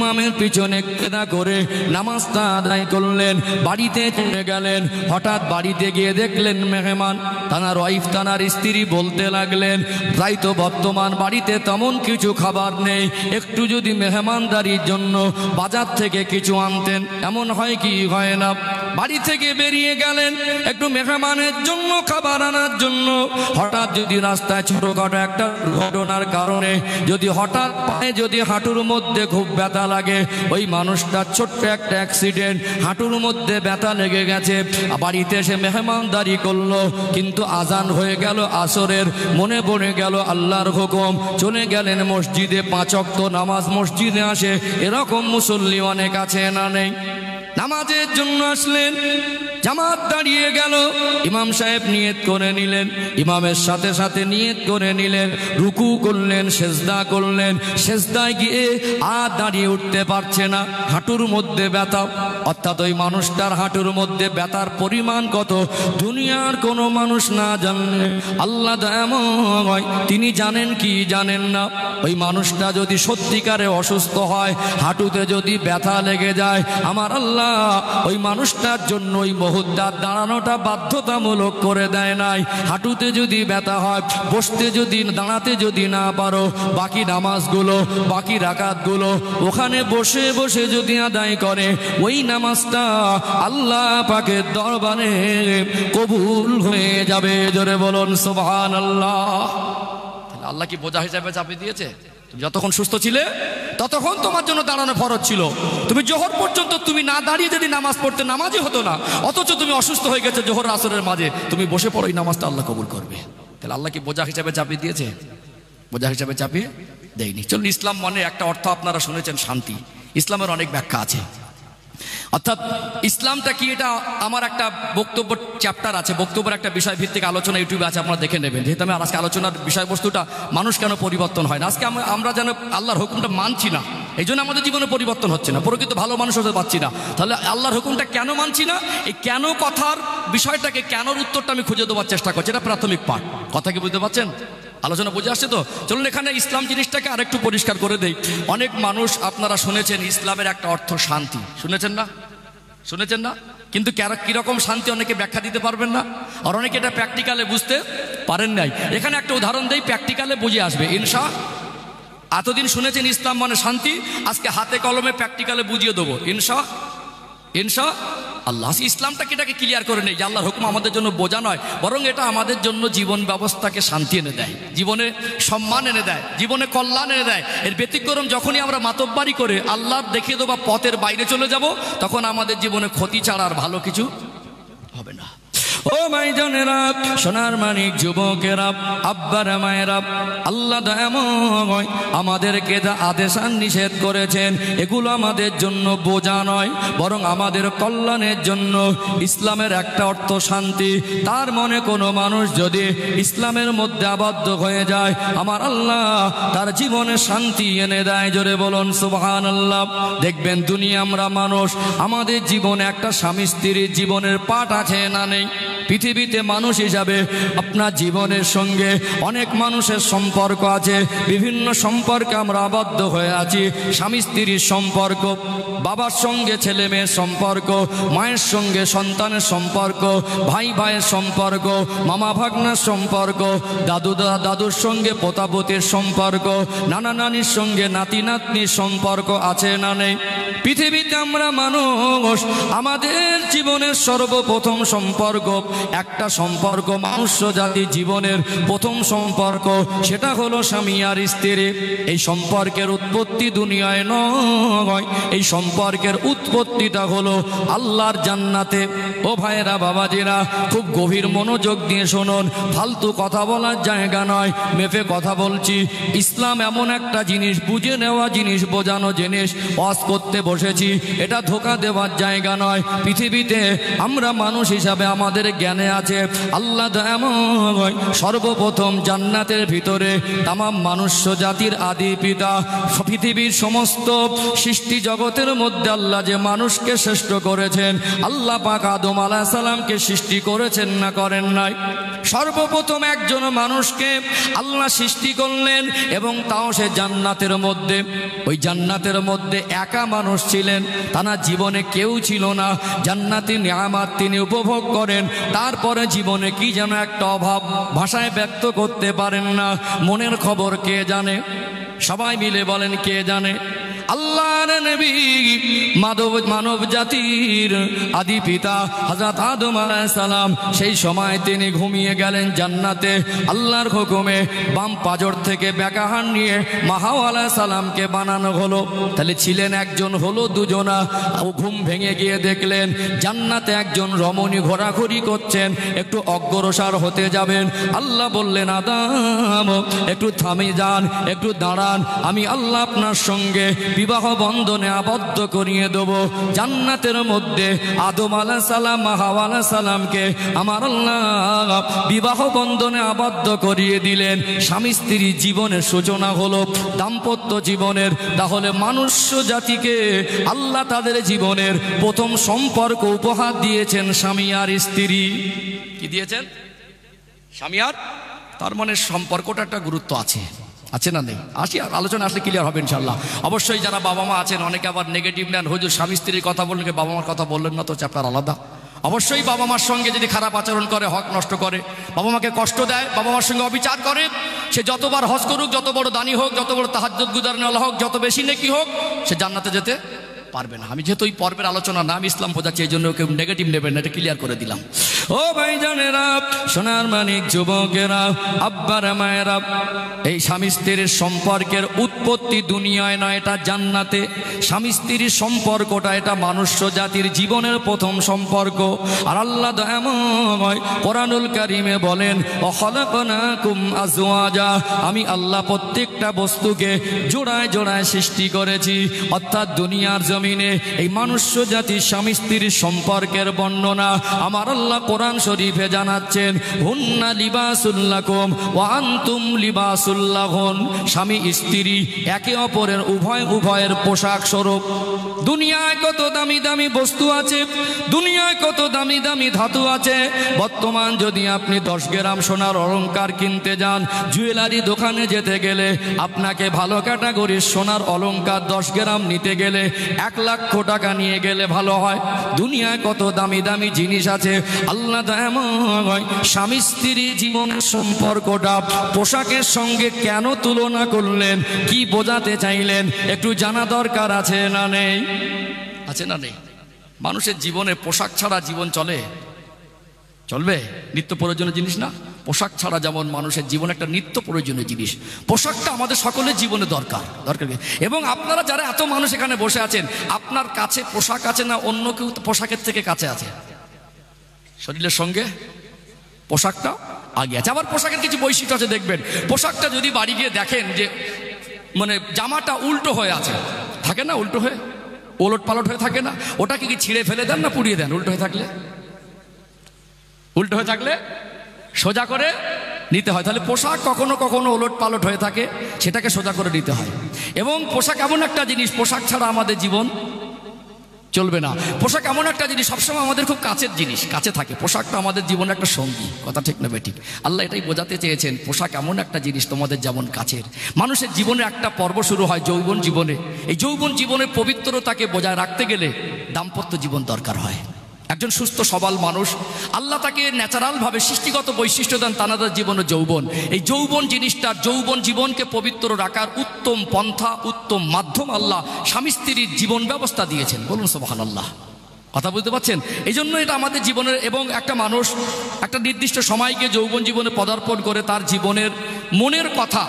ইমামের পিছনে কেদা করে নামাজটা আদায় করলেন, বাড়িতে চলে গেলেন। হঠাৎ বাড়িতে গিয়ে দেখলেন মেহমান, তানার ওয়াইফ তানার স্ত্রী বলতে লাগলেন, তাই তো বর্তমান বাড়িতে তেমন কিছু খাবার নেই, একটু যদি মেহমানদারির জন্য বাজার থেকে কিছু আনতেন। এমন হয় কি হয় না? বাড়ি থেকে বেরিয়ে গেলেন একটু মেহমানের জন্য খাবার আনার জন্য। হঠাৎ যদি রাস্তায় ছোটখাটো একটা ঘটনার কারণে যদি হঠাৎ পায়ে যদি হাঁটুর মধ্যে খুব ব্যথা লাগে, ওই মানুষটার ছোট্ট একটা অ্যাক্সিডেন্ট, হাঁটুর মধ্যে ব্যথা লেগে গেছে, বাড়িতে এসে মেহমানদারি করলো, কিন্তু আজান হয়ে গেল আসরের, মনে পড়ে গেল আল্লাহর হুকুম, চলে গেলেন মসজিদে। 5 ওয়াক্ত নামাজ মসজিদে আসে এরকম মুসল্লি অনেক আছে না নেই? নামাজের জন্য আসলেন, জামাত দাঁড়িয়ে গেল, ইমাম সাহেব নিয়ত করে নিলেন, ইমামের সাথে সাথে নিয়ত করে নিলেন, রুকু করলেন, সেজদা করলেন। সেজদায় গিয়ে আর দাঁড়িয়ে উঠতে পারছে না, হাঁটুর মধ্যে ব্যথা। অর্থাৎ ওই মানুষটার হাঁটুর মধ্যে ব্যথার পরিমাণ কত দুনিয়ার কোনো মানুষ না জানলে আল্লাহ দয়াময় তিনি জানেন কি জানেন না? ওই মানুষটা যদি সত্যিকারে অসুস্থ হয়, হাঁটুতে যদি ব্যথা লেগে যায়, আমার আল্লাহ ওই মানুষটার জন্য ওই মুহূর্তে দাঁড়ানোটা বাধ্যতামূলক করে দেয় নাই। হাঁটুতে যদি ব্যথা হয়, বসতে যদি দাঁড়াতে যদি না পারো, বাকি নামাজগুলো বাকি রাকাতগুলো ওখানে বসে বসে যদি আদায় করে, ওই নামাজটা আল্লাহ পাকের দরবারে কবুল হয়ে যাবে। জোরে বলুন সুবহানাল্লাহ। আল্লাহ কি বোঝা হিসাবে চাপিয়ে দিয়েছে? তুমি যতক্ষণ সুস্থ ছিলে ততক্ষণ তোমার জন্য দাঁড়ানো ফরজ ছিল। তুমি জোহর পর্যন্ত তুমি না দাঁড়িয়ে যদি নামাজ পড়তে, নামাজই হতো না। অথচ তুমি অসুস্থ হয়ে গেছে জোহর আসরের মাঝে, তুমি বসে পড়ো, এই নামাজটা আল্লাহ কবুল করবে। তাহলে আল্লাহ কি বোঝা হিসাবে চাপিয়ে দিয়েছে? বোঝা হিসাবে চাপিয়ে দেয়নি। চলুন, ইসলাম মানে একটা অর্থ আপনারা শুনেছেন শান্তি। ইসলামের অনেক ব্যাখ্যা আছে। অর্থাৎ ইসলামটা কি, এটা আমার একটা বক্তব্য চ্যাপ্টার আছে, বক্তব্যের একটা বিষয় ভিত্তিক আলোচনা ইউটিউবে আছে, আপনারা দেখে নেবেন। যেহেতু আমি আজকে আলোচনার বিষয়বস্তুটা মানুষ কেন পরিবর্তন হয় না, আজকে আমরা যেন আল্লাহর হুকুমটা মানছি না, এই জন্য আমাদের জীবনে পরিবর্তন হচ্ছে না, প্রকৃত ভালো মানুষ হতে পারছি না। তাহলে আল্লাহর হুকুমটা কেন মানছি না, এই কেন কথার বিষয়টাকে, কেনর উত্তরটা আমি খুঁজে দেওয়ার চেষ্টা করছি। এটা প্রাথমিক পাঠ। কথা কি বুঝতে পারছেন? আলোচনা বুঝে আসছে তো? চলুন এখানে ইসলাম জিনিসটাকে আরেকটু পরিষ্কার করে দেই। অনেক মানুষ আপনারা শুনেছেন ইসলামের একটা অর্থ শান্তি, শুনেছেন না? শুনেছেন না? কিন্তু কিরকম শান্তি অনেকে ব্যাখ্যা দিতে পারবেন না, আর অনেকে এটা প্র্যাকটিক্যালে বুঝতে পারেন নাই। এখানে একটা উদাহরণ দেই, প্র্যাকটিক্যালে বুঝে আসবে ইনশাআল্লাহ। এতদিন শুনেছেন ইসলাম মানে শান্তি, আজকে হাতে কলমে প্র্যাকটিক্যালে বুঝিয়ে দেবো ইনশাআল্লাহ। ইসলামটাকে এটাকে ক্লিয়ার করে নেই যে আল্লাহর হুকুম আমাদের জন্য বোঝা নয়, বরং এটা আমাদের জন্য জীবন ব্যবস্থাকে শান্তি এনে দেয়, জীবনে সম্মান এনে দেয়, জীবনে কল্যাণ এনে দেয়। এর ব্যতিক্রম যখনই আমরা মাতব্বারি করে আল্লাহ দেখিয়ে দেবো পথের বাইরে চলে যাব, তখন আমাদের জীবনে ক্ষতি ছাড়া আর ভালো কিছু হবে না। ও ভাইজানেরা, সোনার মানিক যুবকেরা, আব্বারা মায়েরা, আল্লাহ দয়াময় আমাদেরকে যা আদেশ আর নিষেধ করেছেন, এগুলো আমাদের জন্য বোঝা নয়, বরং আমাদের কল্যাণের জন্য। ইসলামের একটা অর্থ শান্তি। তার মনে কোনো মানুষ যদি ইসলামের মধ্যে আবদ্ধ হয়ে যায়, আমার আল্লাহ তার জীবনে শান্তি এনে দেয়। জোরে বলুন সুবহানাল্লাহ। দেখবেন দুনিয়া আমরা মানুষ, আমাদের জীবনে একটা স্বামী স্ত্রীর জীবনের পাঠ আছে না নেই? পৃথিবীতে মানুষ হিসাবে আপনার জীবনের সঙ্গে অনেক মানুষের সম্পর্ক আছে, বিভিন্ন সম্পর্কে আমরা আবদ্ধ হয়ে আছি। স্বামী স্ত্রীর সম্পর্ক, বাবার সঙ্গে ছেলে মেয়ের সম্পর্ক, মায়ের সঙ্গে সন্তানের সম্পর্ক, ভাই ভাইয়ের সম্পর্ক, মামা ভাগ্নার সম্পর্ক, দাদুর সঙ্গে পোতাপতির সম্পর্ক, নানা নানির সঙ্গে নাতি নাতনির সম্পর্ক আছে না নেই? পৃথিবীতে আমরা মানুষ, আমাদের জীবনের সর্বপ্রথম সম্পর্ক, একটা সম্পর্ক মানুষ জাতির জীবনের প্রথম সম্পর্ক, সেটা হলো স্বামী আর স্ত্রী। এই সম্পর্কের উৎপত্তি দুনিয়ায় নয়, এই সম্পর্কের উৎপত্তিটা হলো আল্লাহর জান্নাতে। ও ভাইয়েরা, বাবাজিরা, খুব গভীর মনোযোগ দিয়ে শুনুন, ফালতু কথা বলার জায়গা নয়, মেপে কথা বলছি। ইসলাম এমন একটা জিনিস, বুঝে নেওয়া জিনিস, বোঝানো জিনিস। ওয়াজ করতে বসেছি, এটা ধোঁকা দেওয়ার জায়গা নয়। পৃথিবীতে আমরা মানুষ হিসাবে আমাদের জ্ঞানে আছে আল্লাহ দয়াময় সর্বপ্রথম জান্নাতের ভিতরে তামাম মানুষ্য জাতির আদি পিতা পৃথিবীর সমস্ত সৃষ্টি জগতের মধ্যে আল্লাহ যে মানুষকে শ্রেষ্ঠ করেছেন, আল্লাহ পাক আদম আলাইহিস সালামকে সৃষ্টি করেছেন না করেন নাই? সর্বপ্রথম একজন মানুষকে আল্লাহ সৃষ্টি করলেন এবং তাও সে জান্নাতের মধ্যে। ওই জান্নাতের মধ্যে একা মানুষ ছিলেন, তার জীবনে কেউ ছিল না। জান্নাতি নিয়ামত তিনি উপভোগ করেন, তারপরে জীবনে কি যেন একটা অভাব ভাষায় ব্যক্ত করতে পারেন না। মনের খবর কে জানে? সবাই মিলে বলেন কে জানে? আল্লাহর নবী মানব জাতির আদি পিতা হযরত আদম আলাইহিস সালাম সেই সময় তিনি ঘুমিয়ে গেলেন জান্নাতে। আল্লাহর হুকুমে বাম পাজর থেকে বেকাহান নিয়ে হাওয়া আলাইহিস সালামকে বানানো হলো। তাহলে ছিলেন একজন, হলো দুজনা। ঘুম ভেঙে গিয়ে দেখলেন জান্নাতে একজন রমণী ঘোরাঘুরি করছেন, একটু অগ্রসর হতে যাবেন। আল্লাহ বললেন আদম একটু থামে যান, একটু দাঁড়ান, আমি আল্লাহ আপনার সঙ্গে বিবাহ বন্ধনে আবদ্ধ করিয়ে দেব। জান্নাতের মধ্যে আদম আলাইহিস সালাম হাওয়া আলাইহিস সালামকে আমার আল্লাহ বিবাহ বন্ধনে আবদ্ধ করিয়ে দিলেন। স্বামী স্ত্রী জীবনের সূচনা হলো দাম্পত্য জীবনের। তাহলে মনুষ্য জাতিকে আল্লাহ তাদের জীবনের প্রথম সম্পর্ক উপহার দিয়েছেন স্বামী আর স্ত্রী। কি দিয়েছেন? স্বামী আর, তার মানে সম্পর্কটা একটা গুরুত্ব আছে, আছে না নেই? আসি, আর আলোচনা আসলে ক্লিয়ার হবে ইনশাল্লাহ। অবশ্যই যারা বাবা মা আছেন, অনেকে আবার নেগেটিভ নেন, হুজুর স্বামী স্ত্রীর কথা বললেন, বাবা মার কথা বললেন না, তো চ্যাপ্টার আলাদা। অবশ্যই বাবা মার সঙ্গে যদি খারাপ আচরণ করে, হক নষ্ট করে, বাবা মাকে কষ্ট দেয়, বাবা মার সঙ্গে অবিচার করে, সে যতবার হজ করুক, যত বড় দানি হোক, যত বড় তাহাজ্জুদ গুজারনেওয়ালা হোক, যত বেশি নেকি হোক, সে জান্নাতে যেতে পারবে না। আমি যেহেতু এই পর্বের আলোচনা না, আমি ইসলাম বোঝাচ্ছি, এই জন্য কেউ নেগেটিভ নেবেন না, এটা ক্লিয়ার করে দিলাম। ও ভাইজানেরা, সোনার মানিক যুবকেরা, আব্বারা মায়েরা, এই স্বামী স্ত্রীর সম্পর্কের উৎপত্তি দুনিয়ায় নয়, এটা জান্নাতে। স্বামী স্ত্রীর সম্পর্কটা এটা মনুষ্য জাতির জীবনের প্রথম সম্পর্ক। আর আল্লাহ দয়াময় কোরআনুল কারীমে বলেন ওয়া খালাকনাকুম আজওয়াজা, আমি আল্লাহ প্রত্যেকটা বস্তুকে জোড়ায় জোড়ায় সৃষ্টি করেছি। অর্থাৎ দুনিয়ার জমিনে এই মনুষ্য জাতির স্বামী স্ত্রীর সম্পর্কের বর্ণনা আমার আল্লাহ কোরআন শরীফে জানাচ্ছেন, হুন্না লিবাসুল লাকুম ওয়া আনতুম লিবাসুল লাহুন। স্বামী স্ত্রী একে অপরের উভয়ের পোশাক স্বরূপ। দুনিয়ায় কত দামি দামি বস্তু আছে, দুনিয়ায় কত দামি দামি ধাতু আছে। বর্তমান যদি আপনি 10 গ্রাম সোনার অলংকার কিনতে যান, জুয়েলারি দোকানে যেতে গেলে আপনাকে ভালো ক্যাটাগরির সোনার অলংকার 10 গ্রাম নিতে গেলে 1 লক্ষ টাকা নিয়ে গেলে ভালো হয়। দুনিয়ায় কত দামি দামি জিনিস আছে। আল্লাহ দয়াময় স্বামী স্ত্রী জীবন সম্পর্কটা পোশাকের সঙ্গে কেন তুলনা করলেন, কি বোঝাতে চাইলেন, একটু জানা দরকার আছে না নেই? আছে না নেই? মানুষের জীবনে পোশাক ছাড়া জীবন চলবে? নিত্য প্রয়োজনীয় জিনিস না? পোশাক ছাড়া যেমন মানুষের জীবন একটা নিত্য প্রয়োজনীয় জিনিস, পোশাকটা আমাদের সকলের জীবনে দরকার। এবং আপনারা যারা এত মানুষ এখানে বসে আছেন, আপনার কাছে পোশাক আছে না অন্য কেউ পোশাকের থেকে কাছে আছে? শরীরের সঙ্গে পোশাকটা আগে আছে। আবার পোশাকের কিছু বৈশিষ্ট্য আছে, দেখবেন পোশাকটা যদি বাড়ি গিয়ে দেখেন যে মানে জামাটা উল্টো হয়ে আছে, থাকে না উল্টো হয়ে, ওলট পালট হয়ে থাকে না, ওটাকে কি ছিঁড়ে ফেলে দেন না পুড়িয়ে দেন? উল্টো হয়ে থাকলে সোজা করে নিতে হয়। তাহলে পোশাক কখনো কখনো ওলট পালট হয়ে থাকে, সেটাকে সোজা করে নিতে হয়। এবং পোশাক এমন একটা জিনিস, পোশাক ছাড়া আমাদের জীবন চলবে না। পোশাক এমন একটা জিনিস সবসময় আমাদের খুব কাছের জিনিস, কাছে থাকে। পোশাকটা আমাদের জীবনের একটা সঙ্গী, কথা ঠিক না বেঠিক? আল্লাহ এটাই বোঝাতে চেয়েছেন, পোশাক এমন একটা জিনিস তোমাদের যেমন কাছের। মানুষের জীবনে একটা পর্ব শুরু হয় যৌবন জীবনে। এই যৌবন জীবনের পবিত্রতাকে বজায় রাখতে গেলে দাম্পত্য জীবন দরকার হয়। একজন সুস্থ সবল মানুষ, আল্লাহ তাকে ন্যাচারালভাবে সৃষ্টিগত বৈশিষ্ট্য দেন তানাদের জীবনে যৌবন। এই যৌবন জিনিসটা, যৌবন জীবনকে পবিত্র রাখার উত্তম পন্থা, উত্তম মাধ্যম আল্লাহ স্বামী স্ত্রীর জীবন ব্যবস্থা দিয়েছেন। বলুন সুবহানাল্লাহ। কথা বুঝতে পারছেন? এই জন্য এটা আমাদের জীবনের, এবং একটা মানুষ একটা নির্দিষ্ট সময়কে যৌবন জীবনে পদার্পণ করে তার জীবনের মনের কথা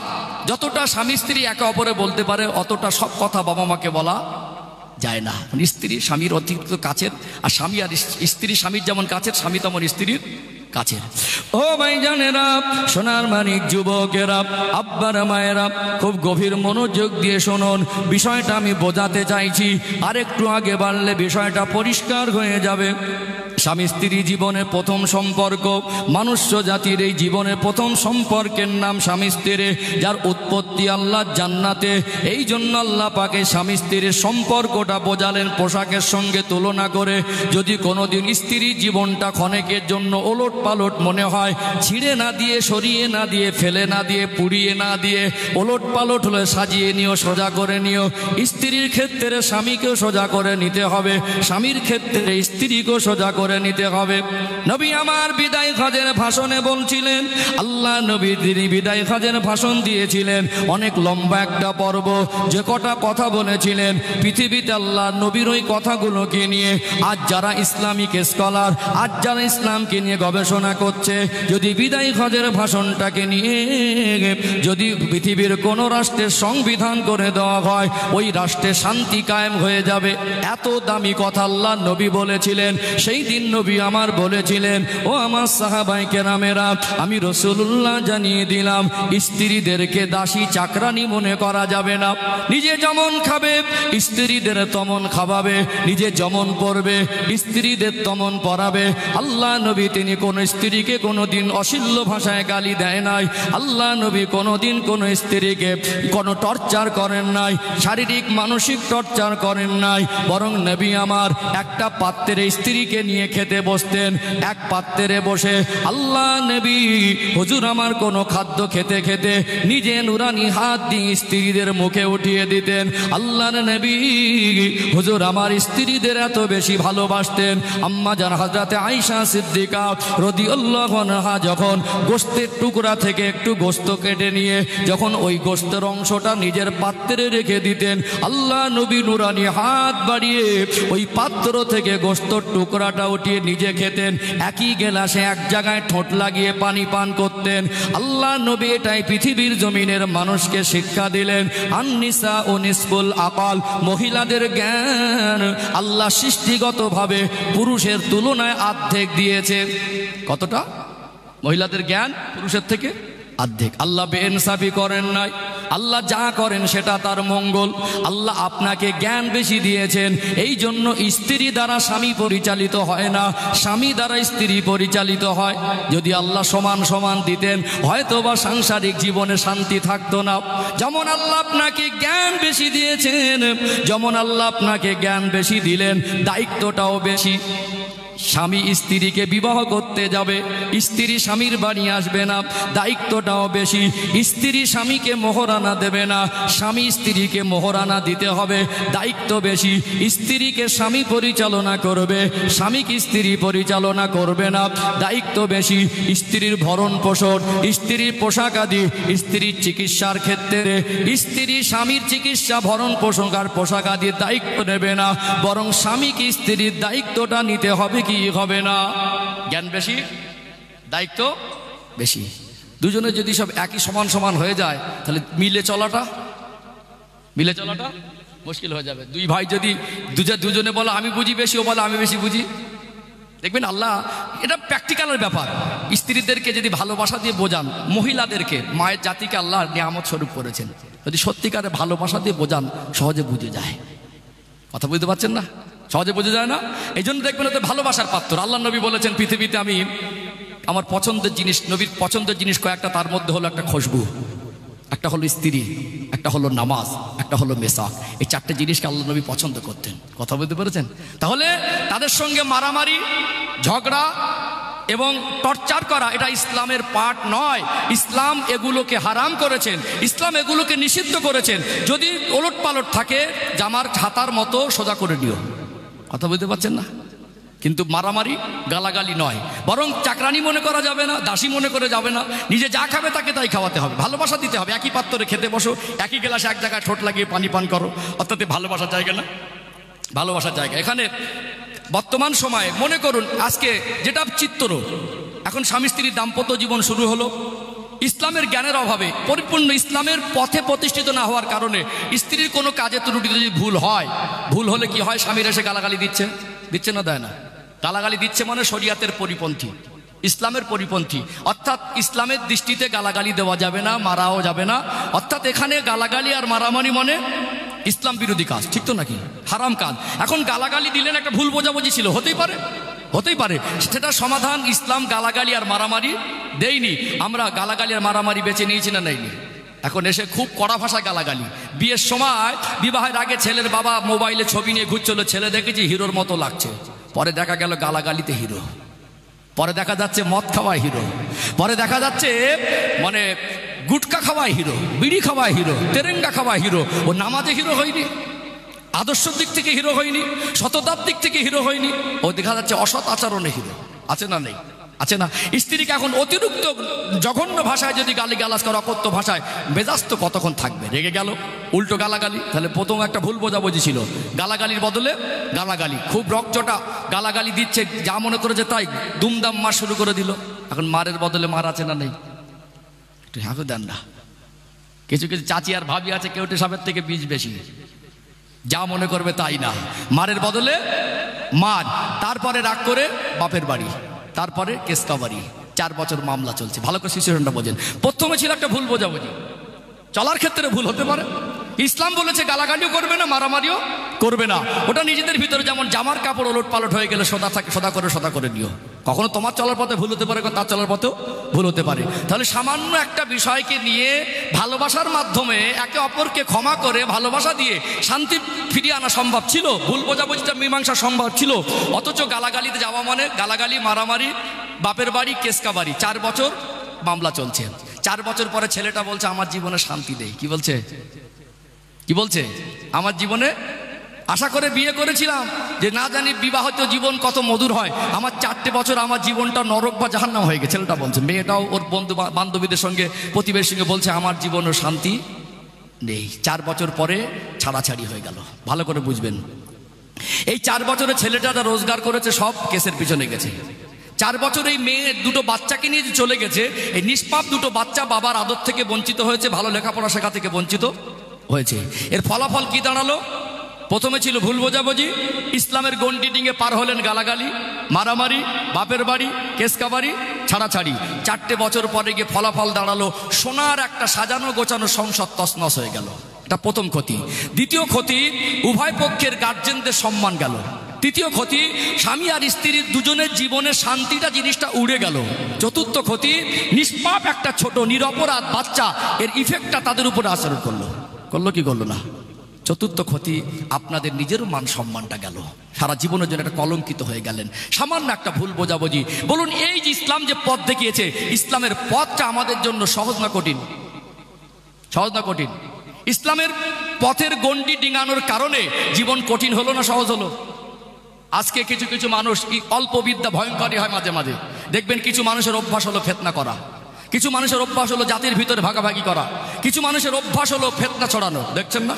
যতটা স্বামী স্ত্রী একে অপরে বলতে পারে, অতটা সব কথা বাবা মাকে বলা যায় না। স্ত্রী স্বামীর অতিরিক্ত কাছের, আর স্বামী আর স্ত্রী স্বামীর যেমন কাছের, স্বামী তেমন স্ত্রীর কাছের। ও ভাইজানেরা, সোনার মানিক যুবকেরা, আব্বারা মায়েরা, খুব গভীর মনোযোগ দিয়ে শুনুন, বিষয়টা আমি বোঝাতে চাইছি, আর একটু আগে বাড়লে বিষয়টা পরিষ্কার হয়ে যাবে। স্বামী স্ত্রী জীবনের প্রথম সম্পর্ক, মনুষ্য জাতির এই জীবনের প্রথম সম্পর্কের নাম স্বামী স্ত্রী, যার উৎপত্তি আল্লাহ জান্নাতে। এই জন্য আল্লাহ পাকে স্বামী স্ত্রীর সম্পর্কটা বোঝালেন পোশাকের সঙ্গে তুলনা করে। যদি কোনোদিন স্ত্রীর জীবনটা ক্ষণেকের জন্য ওলট পালট মনে হয়, ছিঁড়ে না দিয়ে, সরিয়ে না দিয়ে, ফেলে না দিয়ে, পুড়িয়ে না দিয়ে, ওলট পালট হলে সাজিয়ে নিও, সোজা করে নিও। স্ত্রীর ক্ষেত্রে স্বামীকেও সোজা করে নিতে হবে, স্বামীর ক্ষেত্রে স্ত্রীকেও সোজা করে নিতে হবে। নবী আমার বিদায় হজের ভাষণে বলছিলেন, আল্লাহ নবী তিনি বিদায় হজের ভাষণ দিয়েছিলেন, অনেক লম্বা একটা পর্ব, যে কটা কথা বলেছিলেন পৃথিবীতে আল্লাহ নবীর ওই কথাগুলোকে নিয়ে আজ যারা ইসলামিক স্কলার, আজ যারা ইসলামকে নিয়ে গবেষণা করছে, যদি বিদায় হজের ভাষণটাকে নিয়ে যদি পৃথিবীর কোনো রাষ্ট্রের সংবিধান করে দেওয়া হয়, ওই রাষ্ট্রে শান্তি কায়েম হয়ে যাবে। এত দামি কথা আল্লাহ নবী বলেছিলেন। সেই দিন নবী আমার বলেছিলেন, ও আমার সাহাবায়ে কেরামেরা, আমি রাসূলুল্লাহ জানিয়ে দিলাম, স্ত্রীদেরকে দাসী চাকরানি মনে করা যাবে না। নিজে যেমন খাবে স্ত্রীদের তেমন খাওয়াবে, নিজে যেমন পড়বে স্ত্রীদের তেমন পড়াবে। আল্লাহ নবী তিনি কোন স্ত্রীকে কোনোদিন অশ্লীল ভাষায় গালি দেয় নাই। আল্লাহ নবী কোনোদিন কোন স্ত্রীকে কোনো টর্চার করেন নাই, শারীরিক মানসিক টর্চার করেন নাই। বরং নবী আমার একটা পাত্রে স্ত্রীকে নিয়ে খেতে বসতেন, এক পাত্রে বসে আল্লাহ নবী হুজুর আমার কোনো খাদ্য খেতে খেতে নিজে নুরানি হাত দিয়ে স্ত্রীদের মুখে উঠিয়ে দিতেন। আল্লাহর নবী হুজুর আমার স্ত্রীদের এত বেশি ভালোবাসতেন। আম্মা জান হযরতে আয়েশা সিদ্দিকা রাদিয়াল্লাহু আনহা যখন গোশতের টুকরা থেকে একটু গোশত কেটে নিয়ে যখন ওই গোশতের অংশটা নিজের পাত্রে রেখে দিতেন, আল্লাহ নবী নুরানি হাত বাড়িয়ে ওই পাত্র থেকে গোশতের টুকরাটা উঠিয়ে নিজে খেতেন। একই গেলাসে এক জায়গায় ঠোঁট লাগিয়ে পানি পান করতেন। আল্লাহ নবী এটাই পৃথিবীর জমিনের মানুষকে শিক্ষা দিলেন। আন-নিসা ও নিসফুল আকাল, মহিলাদের জ্ঞান আল্লাহ সৃষ্টিগতভাবে পুরুষের তুলনায় অর্ধেক দিয়েছে। কতটা? মহিলাদের জ্ঞান পুরুষের থেকে অর্ধেক। আল্লাহ বেইনসাফি করেন নাই, আল্লাহ যা করেন সেটা তার মঙ্গল। আল্লাহ আপনাকে জ্ঞান বেশি দিয়েছেন, এই জন্য স্ত্রী দ্বারা স্বামী পরিচালিত হয় না, স্বামী দ্বারা স্ত্রী পরিচালিত হয়। যদি আল্লাহ সমান সমান দিতেন, হয়তো বা সাংসারিক জীবনে শান্তি থাকতো না। যেমন আল্লাহ আপনাকে জ্ঞান বেশি দিয়েছেন, যেমন আল্লাহ আপনাকে জ্ঞান বেশি দিলেন, দায়িত্বটাও বেশি। স্বামী স্ত্রীকে বিবাহ করতে যাবে, স্ত্রী স্বামীর বাড়ি আসবে না, দায়িত্বটাও বেশি। স্ত্রী স্বামীকে মোহরানা দেবে না, স্বামী স্ত্রীকে মোহরানা দিতে হবে, দায়িত্ব বেশি। স্ত্রীকে স্বামী পরিচালনা করবে, স্বামীকে স্ত্রী পরিচালনা করবে না, দায়িত্ব বেশি। স্ত্রীর ভরণ পোষণ, স্ত্রীর পোশাক আদি, স্ত্রীর চিকিৎসার ক্ষেত্রে স্ত্রী স্বামীর চিকিৎসা, ভরণ পোষণ আর পোশাক আদির দায়িত্ব নেবে না, বরং স্বামীকে স্ত্রীর দায়িত্বটা নিতে হবে কি হবে না? জ্ঞান বেশি, দায়িত্ব বেশি। দুজনে যদি সব একই সমান সমান হয়ে যায়, তাহলে মিলে চলাটা মুশকিল হয়ে যাবে। দুই ভাই যদি দুজনে বলে আমি বুঝি বেশি, ও বলে আমি বেশি বুঝি, দেখবেন আল্লাহ এটা প্র্যাকটিক্যালের ব্যাপার। স্ত্রীদেরকে যদি ভালোবাসা দিয়ে বোঝান, মহিলাদেরকে মায়ের জাতিকে আল্লাহ নিয়ামত স্বরূপ করেছেন, যদি সত্যিকারে ভালোবাসা দিয়ে বোঝান, সহজে বুঝে যায়। কথা বুঝতে পারছেন না? সহজে বোঝা যায় না। এই জন্য দেখবেন ওদের ভালোবাসার পাত্র। আল্লাহ নবী বলেছেন, পৃথিবীতে আমি আমার পছন্দের জিনিস, নবীর পছন্দের জিনিস কয়েকটা, তার মধ্যে হলো একটা খুশবু, একটা হলো স্ত্রী, একটা হলো নামাজ, একটা হলো মেসাক। এই চারটে জিনিসকে আল্লাহ নবী পছন্দ করতেন। কথা বলতে পেরেছেন? তাহলে তাদের সঙ্গে মারামারি, ঝগড়া এবং টর্চার করা এটা ইসলামের পার্ট নয়। ইসলাম এগুলোকে হারাম করেছেন, ইসলাম এগুলোকে নিষিদ্ধ করেছেন। যদি ওলট পালট থাকে, জামার ছাতার মতো সোজা করে দিও। কথা বুঝতে পারছেন না? কিন্তু মারামারি, গালাগালি নয়, বরং চাকরানি মনে করা যাবে না, দাসী মনে করে যাবে না। নিজে যা খাবে তাকে তাই খাওয়াতে হবে, ভালোবাসা দিতে হবে। একই পাত্রে খেতে বসো, একই গ্লাসে এক জায়গায় ঠোঁট লাগিয়ে পানি পান করো, অর্থাৎ ভালোবাসার জায়গা না, ভালোবাসার জায়গা। এখানে বর্তমান সময়ে মনে করুন, আজকে যেটা চিত্র, এখন স্বামী স্ত্রীর দাম্পত্য জীবন শুরু হলো, ইসলামের জ্ঞানের অভাবে, পরিপূর্ণ ইসলামের পথে প্রতিষ্ঠিত না হওয়ার কারণে স্ত্রীর কোনো কাজে ত্রুটি যদি ভুল হয়, ভুল হলে কি হয়, স্বামীর এসে গালাগালি দিচ্ছে না, দেয় না? গালাগালি দিচ্ছে মানে শরিয়াতের পরিপন্থী, ইসলামের পরিপন্থী, অর্থাৎ ইসলামের দৃষ্টিতে গালাগালি দেওয়া যাবে না, মারাও যাবে না। অর্থাৎ এখানে গালাগালি আর মারামারি মানে ইসলাম বিরোধী কাজ, ঠিক তো নাকি? হারাম কাজ। এখন গালাগালি দিলেন, একটা ভুল বোঝাবুঝি ছিল, হতেই পারে, হতেই পারে। সেটা সমাধান ইসলাম গালাগালি আর মারামারি দেয়নি। আমরা গালাগালি আর মারামারি বেছে নিয়েছি না নেইনি? এখন এসে খুব কড়া ভাষা গালাগালি। বিয়ের সময়, বিবাহের আগে ছেলের বাবা মোবাইলে ছবি নিয়ে ঘুরছিল, ছেলে দেখেছি হিরোর মতো লাগছে, পরে দেখা গেল গালাগালিতে হিরো, পরে দেখা যাচ্ছে মদ খাওয়ায় হিরো, পরে দেখা যাচ্ছে মানে গুটকা খাওয়ায় হিরো, বিড়ি খাওয়ায় হিরো, তেরেঙ্গা খাওয়ায় হিরো। ও নামাজে হিরো হয়নি, আদর্শের দিক থেকে হিরো হয়নি, সততার দিক থেকে হিরো হয়নি। ও দেখা যাচ্ছে অসৎ আচরণে হিরো। আছে না নেই? আছে না? স্ত্রীকে এখন অতিরিক্ত জঘন্য ভাষায় যদি গালিগালাজ করে, অকথ্য ভাষায়, মেজাজ তো কতক্ষণ থাকবে? রেগে গেল, উল্টো গালাগালি। তাহলে প্রথম একটা ভুল বোঝাবুঝি ছিল, গালাগালির বদলে গালাগালি, খুব রকচটা গালাগালি দিচ্ছে, যা মনে করেছে তাই দুমদাম মার শুরু করে দিল। এখন মারের বদলে মার আছে না নেই? একটু হাঁকু দেন না। কিছু কিছু চাচি আর ভাবি আছে, কেউটে সাপের থেকে বীজ বেশি, যা মনে করবে তাই না, মারের বদলে মার। তারপরে রাগ করে বাপের বাড়ি, তারপরে কেসকাবাড়ি। 4 বছর মামলা চলছে। ভালো করে সিচুয়েশনটা বোঝেন। প্রথমে ছিল একটা ভুল বোঝাবুঝি, চলার ক্ষেত্রে ভুল হতে পারে। ইসলাম বলেছে গালাগালিও করবে না, মারামারিও করবে না। ওটা নিজেদের ভিতরে, যেমন জামার কাপড় ওলট পালট হয়ে গেলে সদা করে নিও। কখনো তোমার চলার পথে ভুল হতে পারে, তার চলার পথেও ভুল হতে পারে। তাহলে সামান্য একটা বিষয়কে নিয়ে ভালোবাসার মাধ্যমে একে অপরকে ক্ষমা করে ভালোবাসা দিয়ে শান্তি ফিরিয়ে আনা সম্ভব ছিল, ভুল বোঝাবুঝিটা মীমাংসা সম্ভব ছিল। অথচ গালাগালিতে যাওয়া মানে গালাগালি, মারামারি, বাপের বাড়ি, কেসকাবাড়ি। 4 বছর মামলা চলছে। 4 বছর পরে ছেলেটা বলছে আমার জীবনে শান্তি নেই। কি বলছে? কি বলছে? আমার জীবনে, আশা করে বিয়ে করেছিলাম যে না জানি বিবাহিত জীবন কত মধুর হয়, আমার 4টে বছর আমার জীবনটা নরক বা জাহান্নাম হয়ে গেছে। ছেলেটা বলছে। মেয়েটাও ওর বন্ধু বান্ধবীদের সঙ্গে, প্রতিবেশীর সঙ্গে বলছে আমার জীবনে শান্তি নেই। 4 বছর পরে ছাড়াছাড়ি হয়ে গেল। ভালো করে বুঝবেন, এই 4 বছরে ছেলেটা যা রোজগার করেছে সব কেসের পিছনে গেছে। 4 বছর এই মেয়ে 2টো বাচ্চাকে নিয়ে চলে গেছে। এই নিষ্পাপ 2টো বাচ্চা বাবার আদর থেকে বঞ্চিত হয়েছে, ভালো লেখাপড়া শেখা থেকে বঞ্চিত হয়েছে। এর ফলাফল কি দাঁড়ালো? প্রথমে ছিল ভুল বোঝাবুঝি, ইসলামের গন্ডি ডিঙে পার হলেন গালাগালি, মারামারি, বাপের বাড়ি, কেসকাবাড়ি, ছাড়াছাড়ি। 4টে বছর পরে গিয়ে ফলাফল দাঁড়ালো সোনার একটা সাজানো গোছানো সংসার তছনছ হয়ে গেল। এটা প্রথম ক্ষতি। দ্বিতীয় ক্ষতি, উভয় পক্ষের গার্জেনদের সম্মান গেল। তৃতীয় ক্ষতি, স্বামী আর স্ত্রীর দুজনের জীবনের শান্তিটা জিনিসটা উড়ে গেল। চতুর্থ ক্ষতি, নিষ্পাপ একটা ছোট নিরপরাধ বাচ্চা, এর ইফেক্টটা তাদের উপরে আচরণ করলো কি করলো না? চতুর্থ ক্ষতি, আপনাদের নিজেরও মান সম্মানটা গেল, সারা জীবনের জন্য একটা কলঙ্কিত হয়ে গেলেন সামান্য একটা ভুল বোঝাবুঝি। বলুন, এই যে ইসলাম যে পথ দেখিয়েছে, ইসলামের পথটা আমাদের জন্য সহজ না কঠিন? সহজ না কঠিন? ইসলামের পথের গণ্ডি ডিঙানোর কারণে জীবন কঠিন হলো না সহজ হলো? আজকে কিছু কিছু মানুষ, অল্প বিদ্যা ভয়ঙ্করই হয় মাঝে মাঝে। দেখবেন কিছু মানুষের অভ্যাস হলো ফিতনা করা, কিছু মানুষের অভ্যাস হলো জাতির ভিতরে ভাগাভাগি করা, কিছু মানুষের অভ্যাস হলো ফিতনা ছড়ানো। দেখছেন না?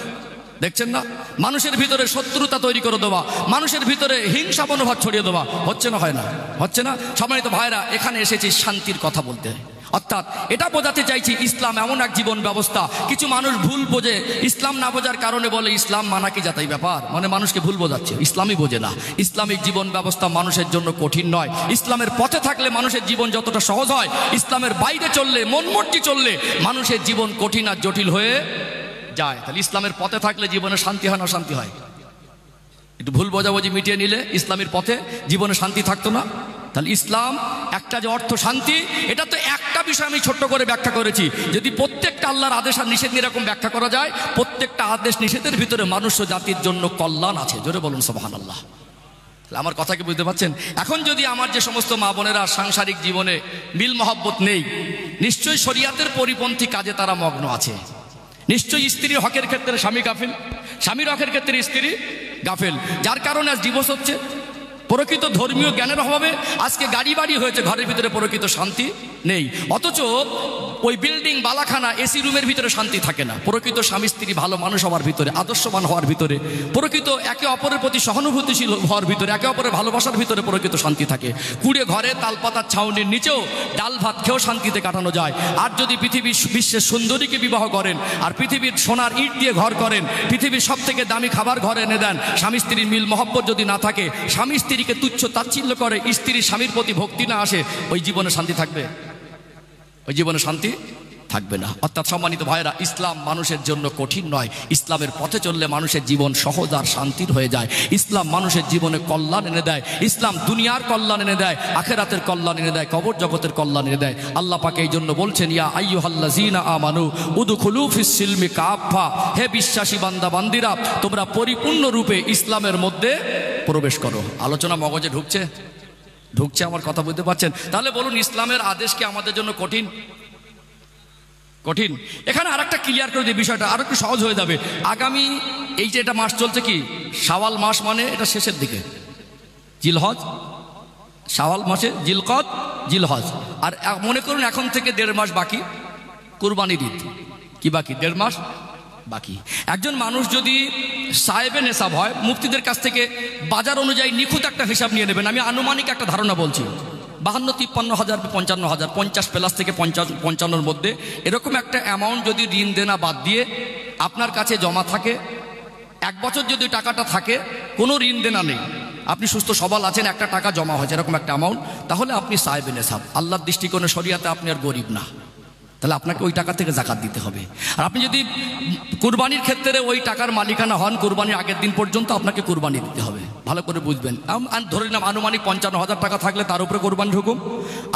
দেখছেন না? মানুষের ভিতরে শত্রুতা তৈরি করে দেওয়া, মানুষের ভিতরে হিংসা মনোভাব ছড়িয়ে দেওয়া। হচ্ছে না? হয় না? হচ্ছে না? সম্মানিত ভাইরা, এখানে এসেছি শান্তির কথা বলতে। অর্থাৎ এটা বোঝাতে চাইছি, ইসলাম এমন এক জীবন ব্যবস্থা। কিছু মানুষ ভুল বোঝে, ইসলাম না বোঝার কারণে বলে ইসলাম মানা কি যাতাই ব্যাপার, মানে মানুষকে ভুল বোঝাচ্ছে। ইসলামই বোঝে না। ইসলামিক জীবন ব্যবস্থা মানুষের জন্য কঠিন নয়। ইসলামের পথে থাকলে মানুষের জীবন যতটা সহজ হয়, ইসলামের বাইরে চললে, মন মর্জি চললে মানুষের জীবন কঠিন আর জটিল হয়ে যায়। তাহলে ইসলামের পথে থাকলে জীবনে শান্তি হয় না শান্তি হয়? একটু ভুল বোঝাবুঝি মিটিয়ে নিলে ইসলামের পথে জীবনে শান্তি থাকতো না? তাহলে ইসলাম একটা যে অর্থ শান্তি, এটা তো একটা বিষয় আমি ছোট্ট করে ব্যাখ্যা করেছি। যদি প্রত্যেকটা আল্লাহর আদেশ আর নিষেধ এরকম ব্যাখ্যা করা যায়, প্রত্যেকটা আদেশ নিষেধের ভিতরে মানুষ ও জাতির জন্য কল্যাণ আছে। জোরে বলুন সুবহানাল্লাহ। আমার কথা কি বুঝতে পারছেন? এখন যদি আমার যে সমস্ত মা বোনেরা সাংসারিক জীবনে মিল মহব্বত নেই, নিশ্চয়ই শরিয়াতের পরিপন্থী কাজে তারা মগ্ন আছে। নিশ্চয়ই স্ত্রীর হকের ক্ষেত্রে স্বামী গাফিল, স্বামীর হকের ক্ষেত্রে স্ত্রী গাফিল, যার কারণে আজ ডিভোর্স হচ্ছে। প্রকৃত ধর্মীয় জ্ঞানের অভাবে আজকে গাড়ি বাড়ি হয়েছে, ঘরের ভিতরে প্রকৃত শান্তি নেই। অথচ ওই বিল্ডিং বালাখানা এসি রুমের ভিতরে শান্তি থাকে না। প্রকৃত স্বামী স্ত্রী ভালো মানুষ হওয়ার ভিতরে, আদর্শবান হওয়ার ভিতরে, প্রকৃত একে অপরের প্রতি সহানুভূতিশীল হওয়ার ভিতরে, একে অপরের ভালোবাসার ভিতরে প্রকৃত শান্তি থাকে। কুড়ে ঘরে তালপাতার ছাউনির নিচেও ডাল ভাত খেয়েও শান্তিতে কাটানো যায়। আর যদি পৃথিবীর বিশ্বের সুন্দরীকে বিবাহ করেন, আর পৃথিবীর সোনার ইট দিয়ে ঘর করেন, পৃথিবীর সব থেকে দামি খাবার ঘরে এনে দেন, স্বামী স্ত্রীর মিল মহব্বত যদি না থাকে, স্বামী স্ত্রীকে তুচ্ছ তাচ্ছিল্য করে, স্ত্রীর স্বামীর প্রতি ভক্তি না আসে, ওই জীবনে শান্তি থাকবে? ওই জীবনে শান্তি থাকবে না। অর্থাৎ সম্মানিত ভাইরা, ইসলাম মানুষের জন্য কঠিন নয়। ইসলামের পথে চললে মানুষের জীবন সহজ আর শান্তির হয়ে যায়। ইসলাম মানুষের জীবনে কল্যাণ এনে দেয়। ইসলাম দুনিয়ার কল্যাণ এনে দেয়, আখেরাতের কল্যাণ এনে দেয়, কবর জগতের কল্যাণ এনে দেয়। আল্লাহ পাক এই জন্য বলছেন, ইয়া আইয়ুহাল্লাযীনা আমানু উদখুলু ফিস সিলমি কাফা, হে বিশ্বাসী বান্দা বান্দিরা, তোমরা পরিপূর্ণরূপে ইসলামের মধ্যে প্রবেশ করো। আলোচনা মগজে ঢুকছে আমার কথা বুঝতে পারছেন? তাহলে বলুন, ইসলামের আদেশ কি আমাদের জন্য কঠিন? কঠিন। এখানে আরেকটা ক্লিয়ার করে দিই, বিষয়টা আরো একটু সহজ হয়ে যাবে। আগামী এই যে এটা মাস চলছে কি শাওয়াল মাস, মানে এটা শেষের দিকে, জিলহজ, শাওয়াল মাসে জিলকদ জিলহজ, আর মনে করুন এখন থেকে 1.5 মাস বাকি কুরবানির ঈদ। কি বাকি? 1.5 মাস বাকি। একজন মানুষ যদি সাহেবে নেশাব হয়, মুফতিদের কাছ থেকে বাজার অনুযায়ী নিখুঁত একটা হিসাব নিয়ে নেবেন। আমি আনুমানিক একটা ধারণা বলছি, 52-53 হাজার, 55 হাজার, 50 প্লাস থেকে 55-55-র মধ্যে এরকম একটা অ্যামাউন্ট যদি ঋণ দেনা বাদ দিয়ে আপনার কাছে জমা থাকে, 1 বছর যদি টাকাটা থাকে, কোনো ঋণ দেনা নেই, আপনি সুস্থ সবল আছেন, একটা টাকা জমা হয়েছে এরকম একটা অ্যামাউন্ট, তাহলে আপনি সাহেবে নেশাব। আল্লাহর দৃষ্টিকোণে, শরিয়াতে আপনি আর গরিব না, তাহলে আপনাকে ওই টাকা থেকে জাকাত দিতে হবে। আর আপনি যদি কুরবানির ক্ষেত্রে ওই টাকার মালিকানা হন, কুরবানির আগের দিন পর্যন্ত আপনাকে কুরবানি দিতে হবে। ভালো করে বুঝবেন। ধরে নিলাম আনুমানিক 55 হাজার টাকা থাকলে তার উপরে কোরবানির হুকুম,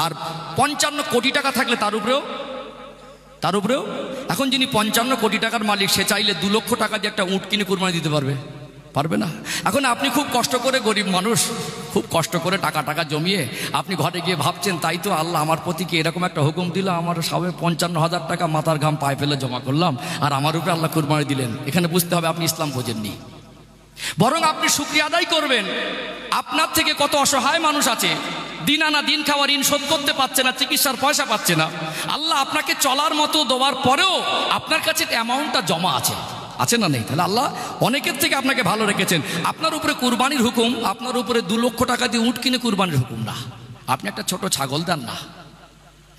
আর 55 কোটি টাকা থাকলে তার উপরেও। এখন যিনি 55 কোটি টাকার মালিক, সে চাইলে 2 লক্ষ টাকা দিয়ে একটা উট কিনে কুরবানি দিতে পারবে না। এখন আপনি খুব কষ্ট করে, গরিব মানুষ, খুব কষ্ট করে টাকা জমিয়ে আপনি ঘরে গিয়ে ভাবছেন, তাই তো আল্লাহ আমার প্রতি কি এরকম একটা হুকুম দিল, আমার সবে 55 হাজার টাকা মাথার ঘাম পায়ে ফেলে জমা করলাম, আর আমার উপরে আল্লাহ কুরবানি দিলেন। এখানে বুঝতে হবে আপনি ইসলাম বোঝেননি। বরং আপনি শুকরিয়া আদায় করবেন, আপনার থেকে কত অসহায় মানুষ আছে, দিন আনা দিন খাওয়া ঋণ শোধ করতে পারছে না, চিকিৎসার পয়সা পাচ্ছে না। আল্লাহ আপনাকে চলার মতো দেওয়ার পরেও আপনার কাছে অ্যামাউন্টটা জমা আছে না নেই? তাহলে আল্লাহ অনেকের থেকে আপনাকে ভালো রেখেছেন। আপনার উপরে কুরবানির হুকুম, আপনার উপরে 2 লক্ষ টাকা দিয়ে উট কিনে কুরবানির হুকুম না। আপনি একটা ছোট ছাগল দেন না,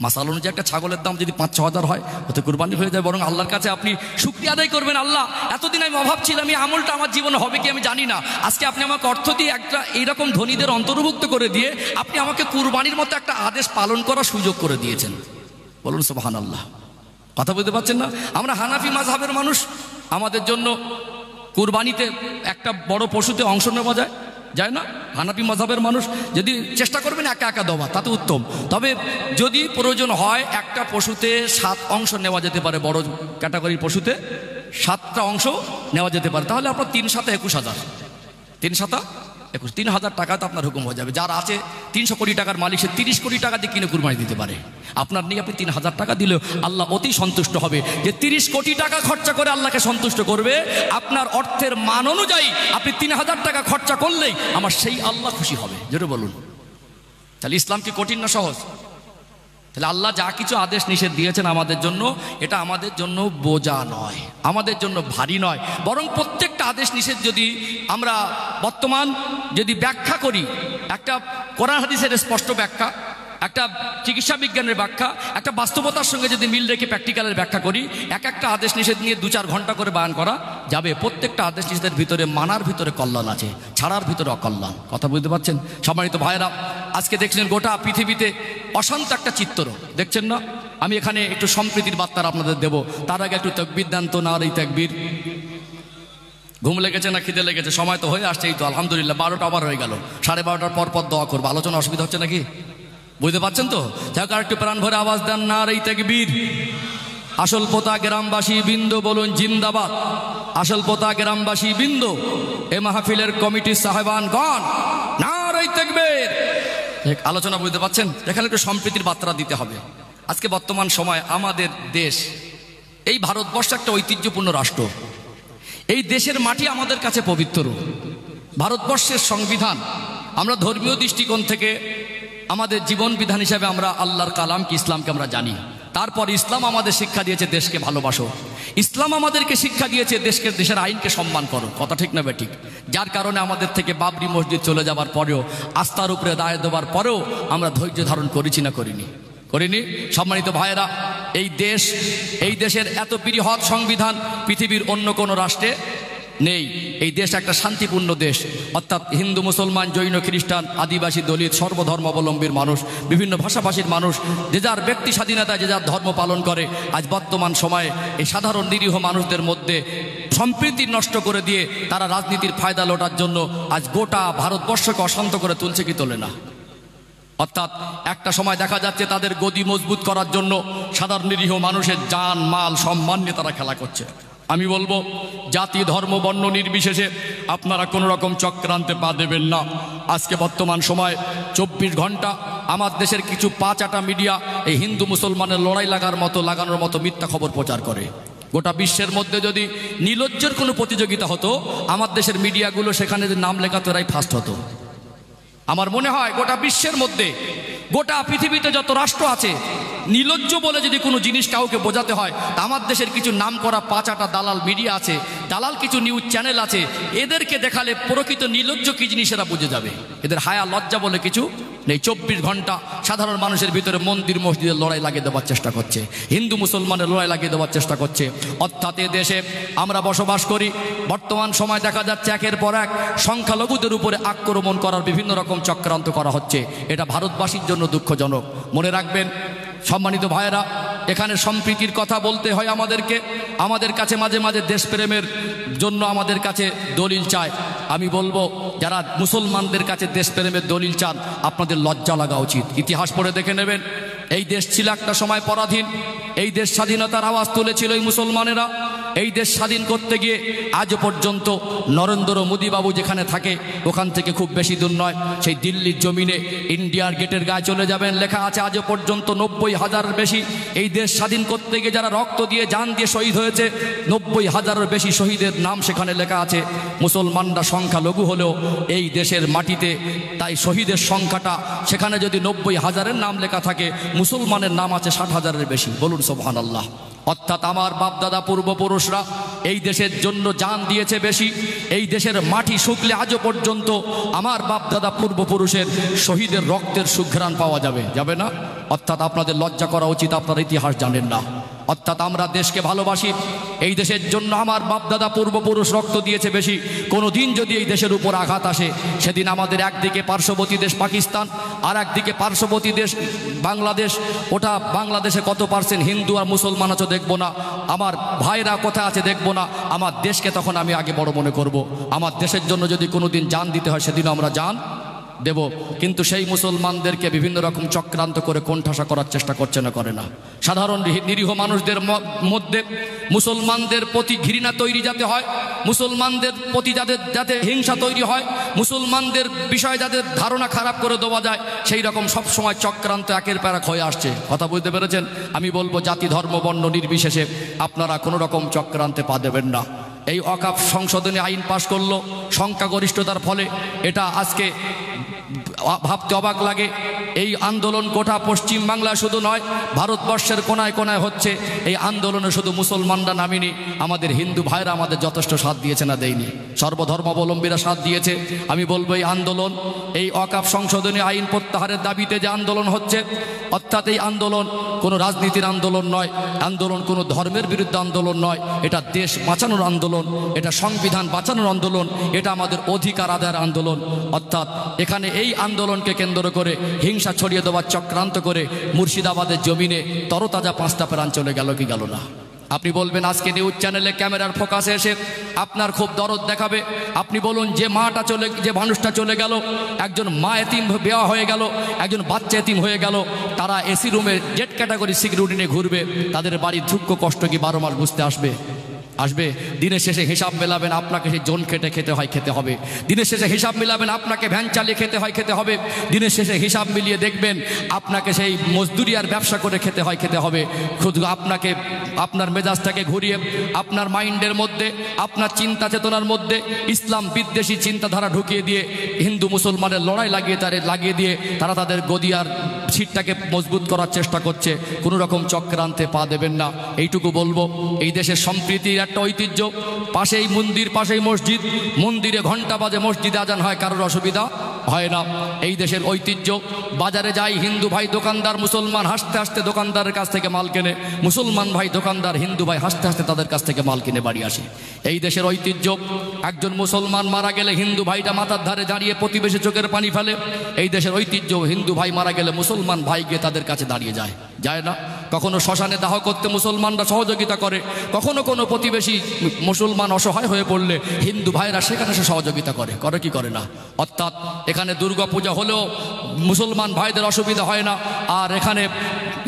মাসাল অনুযায়ী একটা ছাগলের দাম যদি 5-6 হাজার হয়, ওতে কুরবানি হয়ে যায়। বরং আল্লাহর কাছে আপনি শুকরিয়া আদায় করবেন, আল্লাহ এতদিন আমি অভাব ছিলাম, এই আমলটা আমার জীবনে হবে কি আমি জানি না, আজকে আপনি আমাকে অর্থ দিয়ে একটা এইরকম ধনীদের অন্তর্ভুক্ত করে দিয়ে আপনি আমাকে কুরবানির মতো একটা আদেশ পালন করার সুযোগ করে দিয়েছেন। বলুন সুবহানাল্লাহ। কথা বুঝতে পারছেন না? আমরা হানাফি মাযহাবের মানুষ, আমাদের জন্য কুরবানিতে একটা বড় পশুতে অংশ নেওয়া যায় না। হানাফি মাযহাবের মানুষ যদি চেষ্টা করবেন একা দেওয়া, তাতে উত্তম। তবে যদি প্রয়োজন হয় একটা পশুতে 7 অংশ নেওয়া যেতে পারে, বড় ক্যাটাগরির পশুতে 7টা অংশ নেওয়া যেতে পারে, তাহলে আপনার 3-7 21,000, 3,000 টাকাতে আপনার হুকুম হয়ে যাবে। যার আছে 300 কোটি টাকার মালিক, সে 30 কোটি টাকা দিয়ে কিনে কুরবানি দিতে পারে। আপনার নিয়ে আপনি 3,000 টাকা দিলেও আল্লাহ অতি সন্তুষ্ট হবে। যে 30 কোটি টাকা খরচা করে আল্লাহকে সন্তুষ্ট করবে, আপনার অর্থের মান অনুযায়ী আপনি 3,000 টাকা খরচা করলেই আমার সেই আল্লাহ খুশি হবে। যেটা বলুন, তাহলে ইসলাম কি কঠিন না সহজ? তাহলে আল্লাহ যা কিছু আদেশ নিষেধ দিয়েছেন আমাদের জন্য, এটা আমাদের জন্য বোঝা নয়, আমাদের জন্য ভারী নয়। বরং প্রত্যেকটা আদেশ নিষেধ যদি আমরা বর্তমান যদি ব্যাখ্যা করি, একটা কোরআন হাদিসের স্পষ্ট ব্যাখ্যা, একটা চিকিৎসা বিজ্ঞানের ব্যাখ্যা, একটা বাস্তবতার সঙ্গে যদি মিল রেখে প্র্যাকটিক্যালের ব্যাখ্যা করি, একটা আদেশ নিষেধ নিয়ে 2-4 ঘন্টা করে বয়ান করা যাবে। প্রত্যেকটা আদেশ নিষেধের ভিতরে মানার ভিতরে কল্যাণ আছে, ছাড়ার ভিতরে অকল্যাণ। কথা বুঝতে পারছেন? সম্মানিত ভাইয়েরা, আজকে দেখছেন গোটা পৃথিবীতে অশান্ত একটা চিত্র, দেখছেন না? আমি এখানে একটু সম্প্রীতির বার্তা আপনাদের দেব, তার আগে একটু তাকবীর দেন তো। নারে তাকবীর। ঘুম লেগেছে না খিদে লেগেছে? সময় তো হয়ে আসছে, এই তো আলহামদুলিল্লাহ 12টা আবার হয়ে গেল। 12:30টার পর দোয়া করবো। আলোচনা অসুবিধা হচ্ছে নাকি? বুঝতে পারছেন তো? যাক, আর একটু প্রাণ ভরে আওয়াজ দেন নারে তাকবীর। আসল পোতা গ্রামবাসী বৃন্দ বলুন জিন্দাবাদ। আসল পোতা গ্রামবাসী বৃন্দ, এ মাহফিলের কমিটির সাহেবানগণ, নারে তাকবীর। আলোচনা বুঝতে পারছেন? এখানে একটু সম্প্রীতির বার্তা দিতে হবে। আজকে বর্তমান সময় আমাদের দেশ, এই ভারতবর্ষ একটা ঐতিহ্যপূর্ণ রাষ্ট্র। এই দেশের মাটি আমাদের কাছে পবিত্র। ভারতবর্ষের সংবিধান, আমরা ধর্মীয় দৃষ্টিকোণ থেকে আমাদের জীবন বিধান হিসাবে আমরা আল্লাহর কালাম কি ইসলামকে আমরা জানি। তারপর ইসলাম আমাদের শিক্ষা দিয়েছে দেশকে ভালোবাসো, ইসলাম আমাদেরকে শিক্ষা দিয়েছে দেশের আইনকে সম্মান করো। কথা ঠিক না ঠিক? যার কারণে আমাদের থেকে বাবরি মসজিদ চলে যাবার পরেও, আস্থার উপরে দায় দেওয়ার পরেও আমরা ধৈর্য ধারণ করেছি না করিনি? সম্মানিত ভাইয়েরা, এই দেশের এত বৃহৎ সংবিধান পৃথিবীর অন্য কোনো রাষ্ট্রে নেই। এই দেশ একটা শান্তিপূর্ণ দেশ, অর্থাৎ হিন্দু, মুসলমান, জৈন, খ্রিস্টান, আদিবাসী, দলিত, সর্বধর্মাবলম্বীর মানুষ, বিভিন্ন ভাষাভাষীর মানুষ যে যার ব্যক্তি স্বাধীনতায় যে যার ধর্ম পালন করে। আজ বর্তমান সময়ে এই সাধারণ নিরীহ মানুষদের মধ্যে সম্প্রীতি নষ্ট করে দিয়ে তারা রাজনীতির ফায়দা লোটার জন্য আজ গোটা ভারতবর্ষকে অশান্ত করে তুলছে কি তোলে না? অর্থাৎ একটা সময় দেখা যাচ্ছে তাদের গদি মজবুত করার জন্য সাধারণ নিরীহ মানুষের জান, মাল, সম্মান নিয়ে তারা খেলা করছে। আমি বলবো, জাতি, ধর্ম, বর্ণ নির্বিশেষে আপনারা কোনো রকম চক্রান্তে পা দেবেন না। আজকে বর্তমান সময় 24 ঘন্টা আমার দেশের কিছু পাঁচাটা মিডিয়া এই হিন্দু মুসলমানের লড়াই লাগানোর মতো মিথ্যা খবর প্রচার করে। গোটা বিশ্বের মধ্যে যদি নির্লজ্জের কোনো প্রতিযোগিতা হতো, আমার দেশের মিডিয়াগুলো সেখানে যদি নাম লেখাতো এরাই ফার্স্ট হতো। আমার মনে হয় গোটা বিশ্বের মধ্যে, গোটা পৃথিবীতে যত রাষ্ট্র আছে, নির্লজ্জ বলে যদি কোনো জিনিস কাউকে বোঝাতে হয়, তা আমার দেশের কিছু নাম করা পাঁচাটা দালাল মিডিয়া আছে, দালাল কিছু নিউজ চ্যানেল আছে, এদেরকে দেখালে প্রকৃত নির্লজ্জ কী জিনিস এরা বুঝে যাবে। এদের হায়া লজ্জা বলে কিছু নেই। 24 ঘন্টা সাধারণ মানুষের ভিতরে মন্দির মসজিদের লড়াই লাগিয়ে দেওয়ার চেষ্টা করছে, হিন্দু মুসলমানের লড়াই লাগিয়ে দেওয়ার চেষ্টা করছে। অর্থাৎ এ দেশে আমরা বসবাস করি, বর্তমান সময় দেখা যাচ্ছে একের পর এক সংখ্যালঘুদের উপরে আক্রমণ করার বিভিন্ন রকম চক্রান্ত করা হচ্ছে। এটা ভারতবাসীর জন্য দুঃখজনক। মনে রাখবেন সম্মানিত ভাইয়েরা, এখানে সম্প্রীতির কথা বলতে হয় আমাদেরকে। আমাদের কাছে মাঝে মাঝে দেশপ্রেমের জন্য আমাদের কাছে দলিল চায়। আমি বলবো, যারা মুসলমানদের কাছে দেশপ্রেমের দলিল চান, আপনাদের লজ্জা লাগা উচিত। ইতিহাস পড়ে দেখে নেবেন, এই দেশ ছিল একটা সময় পরাধীন, এই দেশ স্বাধীনতার আওয়াজ তুলেছিল এই মুসলমানেরা। এই দেশ স্বাধীন করতে গিয়ে আজও পর্যন্ত নরেন্দ্র মোদী বাবু যেখানে থাকে, ওখান থেকে খুব বেশি দূর নয়, সেই দিল্লির জমিনে ইন্ডিয়ার গেটের গায়ে চলে যাবেন, লেখা আছে আজও পর্যন্ত 90,000-এর বেশি এই দেশ স্বাধীন করতে গিয়ে যারা রক্ত দিয়ে, জান দিয়ে শহীদ হয়েছে, 90,000-এর বেশি শহীদের নাম সেখানে লেখা আছে। মুসলমানরা সংখ্যালঘু হলেও এই দেশের মাটিতে, তাই শহীদের সংখ্যাটা সেখানে যদি 90,000-এর নাম লেখা থাকে, মুসলমানের নাম আছে 60,000-এর বেশি। বলুন সুবহানাল্লাহ। অর্থাৎ আমার বাপদাদা পূর্বপুরুষরা এই দেশের জন্য জান দিয়েছে বেশি। এই দেশের মাটি শুকলে আজও পর্যন্ত আমার বাপদাদা পূর্বপুরুষের শহীদের রক্তের সুঘ্রাণ পাওয়া যাবে না? অর্থাৎ আপনাদের লজ্জা করা উচিত, আপনারা ইতিহাস জানেন না। অর্থাৎ আমরা দেশকে ভালোবাসি, এই দেশের জন্য আমার বাপদাদা পূর্বপুরুষ রক্ত দিয়েছে বেশি। কোনো দিন যদি এই দেশের উপর আঘাত আসে, সেদিন আমাদের একদিকে পার্শ্ববর্তী দেশ পাকিস্তান, আর একদিকে পার্শ্ববর্তী দেশ বাংলাদেশ। ওটা বাংলাদেশে কত পার্সেন্ট হিন্দু আর মুসলমান আছে দেখবো না, আমার ভাইরা কোথায় আছে দেখবো না। আমার দেশকে তখন আমি আগে বড় মনে করব। আমার দেশের জন্য যদি কোনো দিন জান দিতে হয়, সেদিনও আমরা জান দেব। কিন্তু সেই মুসলমানদেরকে বিভিন্ন রকম চক্রান্ত করে কোণঠাসা করার চেষ্টা করছে না, করে না। সাধারণ নিরীহ মানুষদের মধ্যে মুসলমানদের প্রতি ঘৃণা তৈরি যাতে হয়, মুসলমানদের প্রতি যাতে হিংসা তৈরি হয়, মুসলমানদের বিষয়ে যাদের ধারণা খারাপ করে দেওয়া যায়, সেই রকম সবসময় চক্রান্ত একের পর এক হয়ে আসছে। কথা বুঝতে পেরেছেন? আমি বলবো, জাতি, ধর্ম, বর্ণ নির্বিশেষে আপনারা কোনো রকম চক্রান্তে পা দেবেন না। এই ওয়াকফ সংশোধনী আইন পাশ করলো সংখ্যাগরিষ্ঠতার ফলে। এটা আজকে ভাবতে অবাক লাগে। এই আন্দোলন গোটা পশ্চিম বাংলা শুধু নয়, ভারতবর্ষের কোনায় কোনায় হচ্ছে। এই আন্দোলনে শুধু মুসলমানরা নামিনি, আমাদের হিন্দু ভাইরা আমাদের যথেষ্ট সাথ দিয়েছে না দেয়নি? সর্বধর্মাবলম্বীরা সাথ দিয়েছে। আমি বলবো, এই আন্দোলন, এই ওয়াকফ সংশোধনী আইন প্রত্যাহারের দাবিতে যে আন্দোলন হচ্ছে, অর্থাৎ এই আন্দোলন কোনো রাজনীতির আন্দোলন নয়, আন্দোলন কোনো ধর্মের বিরুদ্ধে আন্দোলন নয়, এটা দেশ বাঁচানোর আন্দোলন, এটা সংবিধান বাঁচানোর আন্দোলন, এটা আমাদের অধিকার আদায়ের আন্দোলন। অর্থাৎ এখানে এই আন্দোলনকে কেন্দ্র করে হিংসা ছড়িয়ে দেওয়ার চক্রান্ত করে মুর্শিদাবাদের জমিনে তরতাজা 5টা প্রাণ চলে গেল কি গেল না? আপনি বলবেন, আজকে নিউজ চ্যানেলে ক্যামেরার ফোকাসে এসে আপনার খুব দরদ দেখাবে। আপনি বলুন, যে মানুষটা চলে গেল, একজন মা এতিম বেওয়া হয়ে গেল, একজন বাচ্চা এতিম হয়ে গেল, তারা এসি রুমে জেট ক্যাটাগরি সিকিউরিটি নিয়ে ঘুরবে, তাদের বাড়ির দুঃখ কষ্ট কি 12 মাস বুঝতে আসবে? আসবে। দিনের শেষে হিসাব মেলাবেন, আপনাকে সেই জোন খেটে খেতে হবে। দিনের শেষে হিসাব মেলাবেন, আপনাকে ভ্যান চালিয়ে খেতে হবে। দিনের শেষে হিসাব মিলিয়ে দেখবেন আপনাকে সেই মজদুরি আর ব্যবসা করে খেতে হবে। শুধু আপনাকে আপনার মেজাজটাকে ঘুরিয়ে আপনার মাইন্ডের মধ্যে, আপনার চিন্তা চেতনার মধ্যে ইসলাম বিদ্বেষী চিন্তাধারা ঢুকিয়ে দিয়ে হিন্দু মুসলমানের লড়াই লাগিয়ে দিয়ে তারা তাদের গদিয়ার সিটটাকে মজবুত করার চেষ্টা করছে। কোনো রকম চক্রান্তে পা দেবেন না, এইটুকু বলবো। এই দেশের সম্প্রীতির একটা ঐতিহ্য, পাশেই মন্দির, পাশেই মসজিদ, মন্দিরে ঘন্টা বাজে, মসজিদে আজান হয়, কারোর অসুবিধা হয় না। এই দেশের ঐতিহ্য। বাজারে যাই, হিন্দু ভাই দোকানদার মুসলমান হাসতে হাসতে দোকানদারের কাছ থেকে মাল কেনে, মুসলমান ভাই দোকানদার হিন্দু ভাই হাসতে হাসতে তাদের কাছ থেকে মাল কিনে বাড়ি আসে। এই দেশের ঐতিহ্য। একজন মুসলমান মারা গেলে হিন্দু ভাইটা মাথার ধারে দাঁড়িয়ে প্রতিবেশী চোখের পানি ফেলে। এই দেশের ঐতিহ্য। হিন্দু ভাই মারা গেলে মুসলমান ভাই গিয়ে তাদের কাছে দাঁড়িয়ে যায় না। কখনো শ্মশানে দাহ করতে মুসলমানরা সহযোগিতা করে, কখনো কোনো প্রতিবেশী মুসলমান অসহায় হয়ে পড়লে হিন্দু ভাইরা সেখানে সে সহযোগিতা করে কি করে না। অর্থাৎ এখানে দুর্গা পূজা হলেও মুসলমান ভাইদের অসুবিধা হয় না, আর এখানে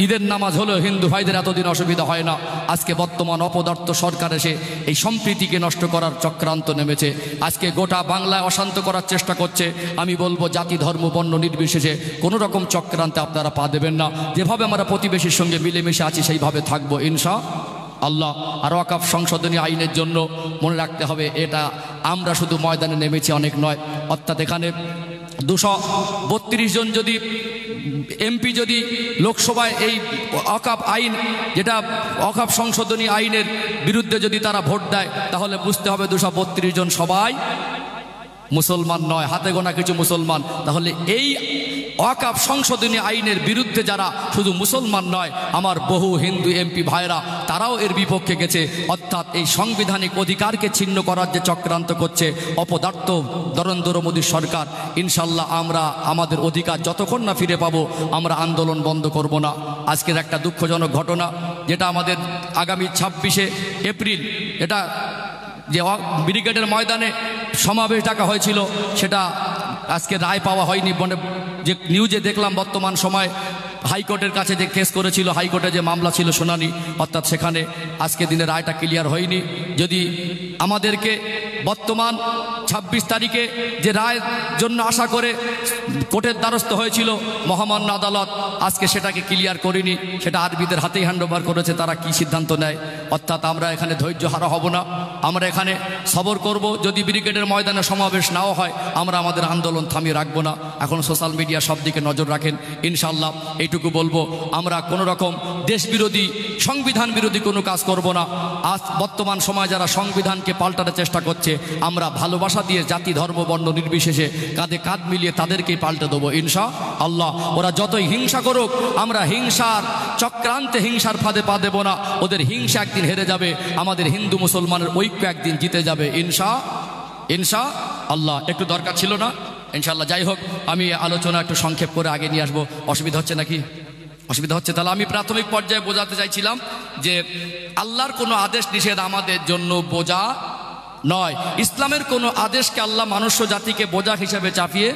ঈদের নামাজ হলেও হিন্দু ভাইদের এতদিন অসুবিধা হয় না। আজকে বর্তমান অপদার্থ সরকার এসে এই সম্প্রীতিকে নষ্ট করার চক্রান্ত নেমেছে। আজকে গোটা বাংলায় অশান্ত করার চেষ্টা করছে। আমি বলবো জাতি ধর্ম বর্ণ নির্বিশেষে কোনো রকম চক্রান্তে আপনারা পা দেবেন না। যেভাবে আমরা প্রতিবেশীর সঙ্গে মিলেমিশে আছি সেইভাবে থাকবো ইনশাআল্লাহ। আর ওয়াকফ সংশোধনী আইনের জন্য মনে রাখতে হবে, এটা আমরা শুধু ময়দানে নেমেছি, অনেক নয়। অর্থাৎ এখানে 232 জন যদি এমপি যদি লোকসভায় এই ওয়াকফ আইন, যেটা ওয়াকফ সংশোধনী আইনের বিরুদ্ধে যদি তারা ভোট দেয়, তাহলে বুঝতে হবে 232 জন সবাই মুসলমান নয়, হাতে গোনা কিছু মুসলমান। তাহলে এই ওয়াকফ সংশোধনী আইনের বিরুদ্ধে যারা শুধু মুসলমান নয়, আমার বহু হিন্দু এমপি ভাইরা, তারাও এর বিপক্ষে গেছে। অর্থাৎ এই সাংবিধানিক অধিকারকে ছিন্ন করার যে চক্রান্ত করছে অপদার্থ নরেন্দ্র মোদীর সরকার, ইনশাল্লাহ আমরা আমাদের অধিকার যতক্ষণ না ফিরে পাবো আমরা আন্দোলন বন্ধ করব না। আজকের একটা দুঃখজনক ঘটনা, যেটা আমাদের আগামী 26শে এপ্রিল, এটা যে ব্রিগেডের ময়দানে সমাবেশ ডাকা হয়েছিল, সেটা আজকে রায় পাওয়া হয়নি। যে নিউজে দেখলাম বর্তমান সময় হাইকোর্টের কাছে যে কেস করেছিল, হাইকোর্টে যে মামলা ছিল শুনানি, অর্থাৎ সেখানে আজকে দিনে রায়টা ক্লিয়ার হয়নি। যদি আমাদেরকে বর্তমান 26 তারিখে যে রায়ের জন্য আশা করে কোর্টের দ্বারস্থ হয়েছিল মহামান্য আদালত, আজকে সেটাকে ক্লিয়ার করেনি, সেটা আরবিদের হাতেই হ্যান্ডওভার করেছে, তারা কি সিদ্ধান্ত নেয়। অর্থাৎ আমরা এখানে ধৈর্য হারা হব না, আমরা এখানে সবর করব। যদি ব্রিগেডের ময়দানে সমাবেশ নাও হয়, আমরা আমাদের আন্দোলন থামিয়ে রাখবো না। এখন সোশ্যাল মিডিয়া সব দিকে নজর রাখেন ইনশাল্লাহ। এইটুকু বলবো, আমরা কোনো রকম দেশ বিরোধী, সংবিধান বিরোধী কোনো কাজ করব না। আজ বর্তমান সময় যারা সংবিধানকে পাল্টানোর চেষ্টা করছে, আমরা ভালোবাসা দিয়ে জাতি ধর্ম বর্ণ নির্বিশেষে কাঁধে কাঁধ মিলিয়ে তাদেরকেই পাল্টে দেবো ইনশাআল্লাহ। ওরা যতই হিংসা করুক, আমরা হিংসার চক্রান্তে, হিংসার ফাঁদে পা দেব না। ওদের হিংসা একদিন হেরে যাবে, আমাদের হিন্দু মুসলমানের ঐক্য একদিন জিতে যাবে ইনশাআল্লাহ। একটু দরকার ছিল না ইনশাআল্লাহ। যাই হোক, আমি আলোচনা একটু সংক্ষেপ করে আগে নিয়ে আসবো। অসুবিধা হচ্ছে নাকি? অসুবিধা হচ্ছে? তাহলে আমি প্রাথমিক পর্যায়ে বোঝাতে চাইছিলাম যে আল্লাহর কোনো আদেশ নিষেধ আমাদের জন্য বোঝা নয়। ইসলামের কোনো আদেশকে আল্লাহ মনুষ্য জাতিকে বোঝা হিসেবে চাপিয়ে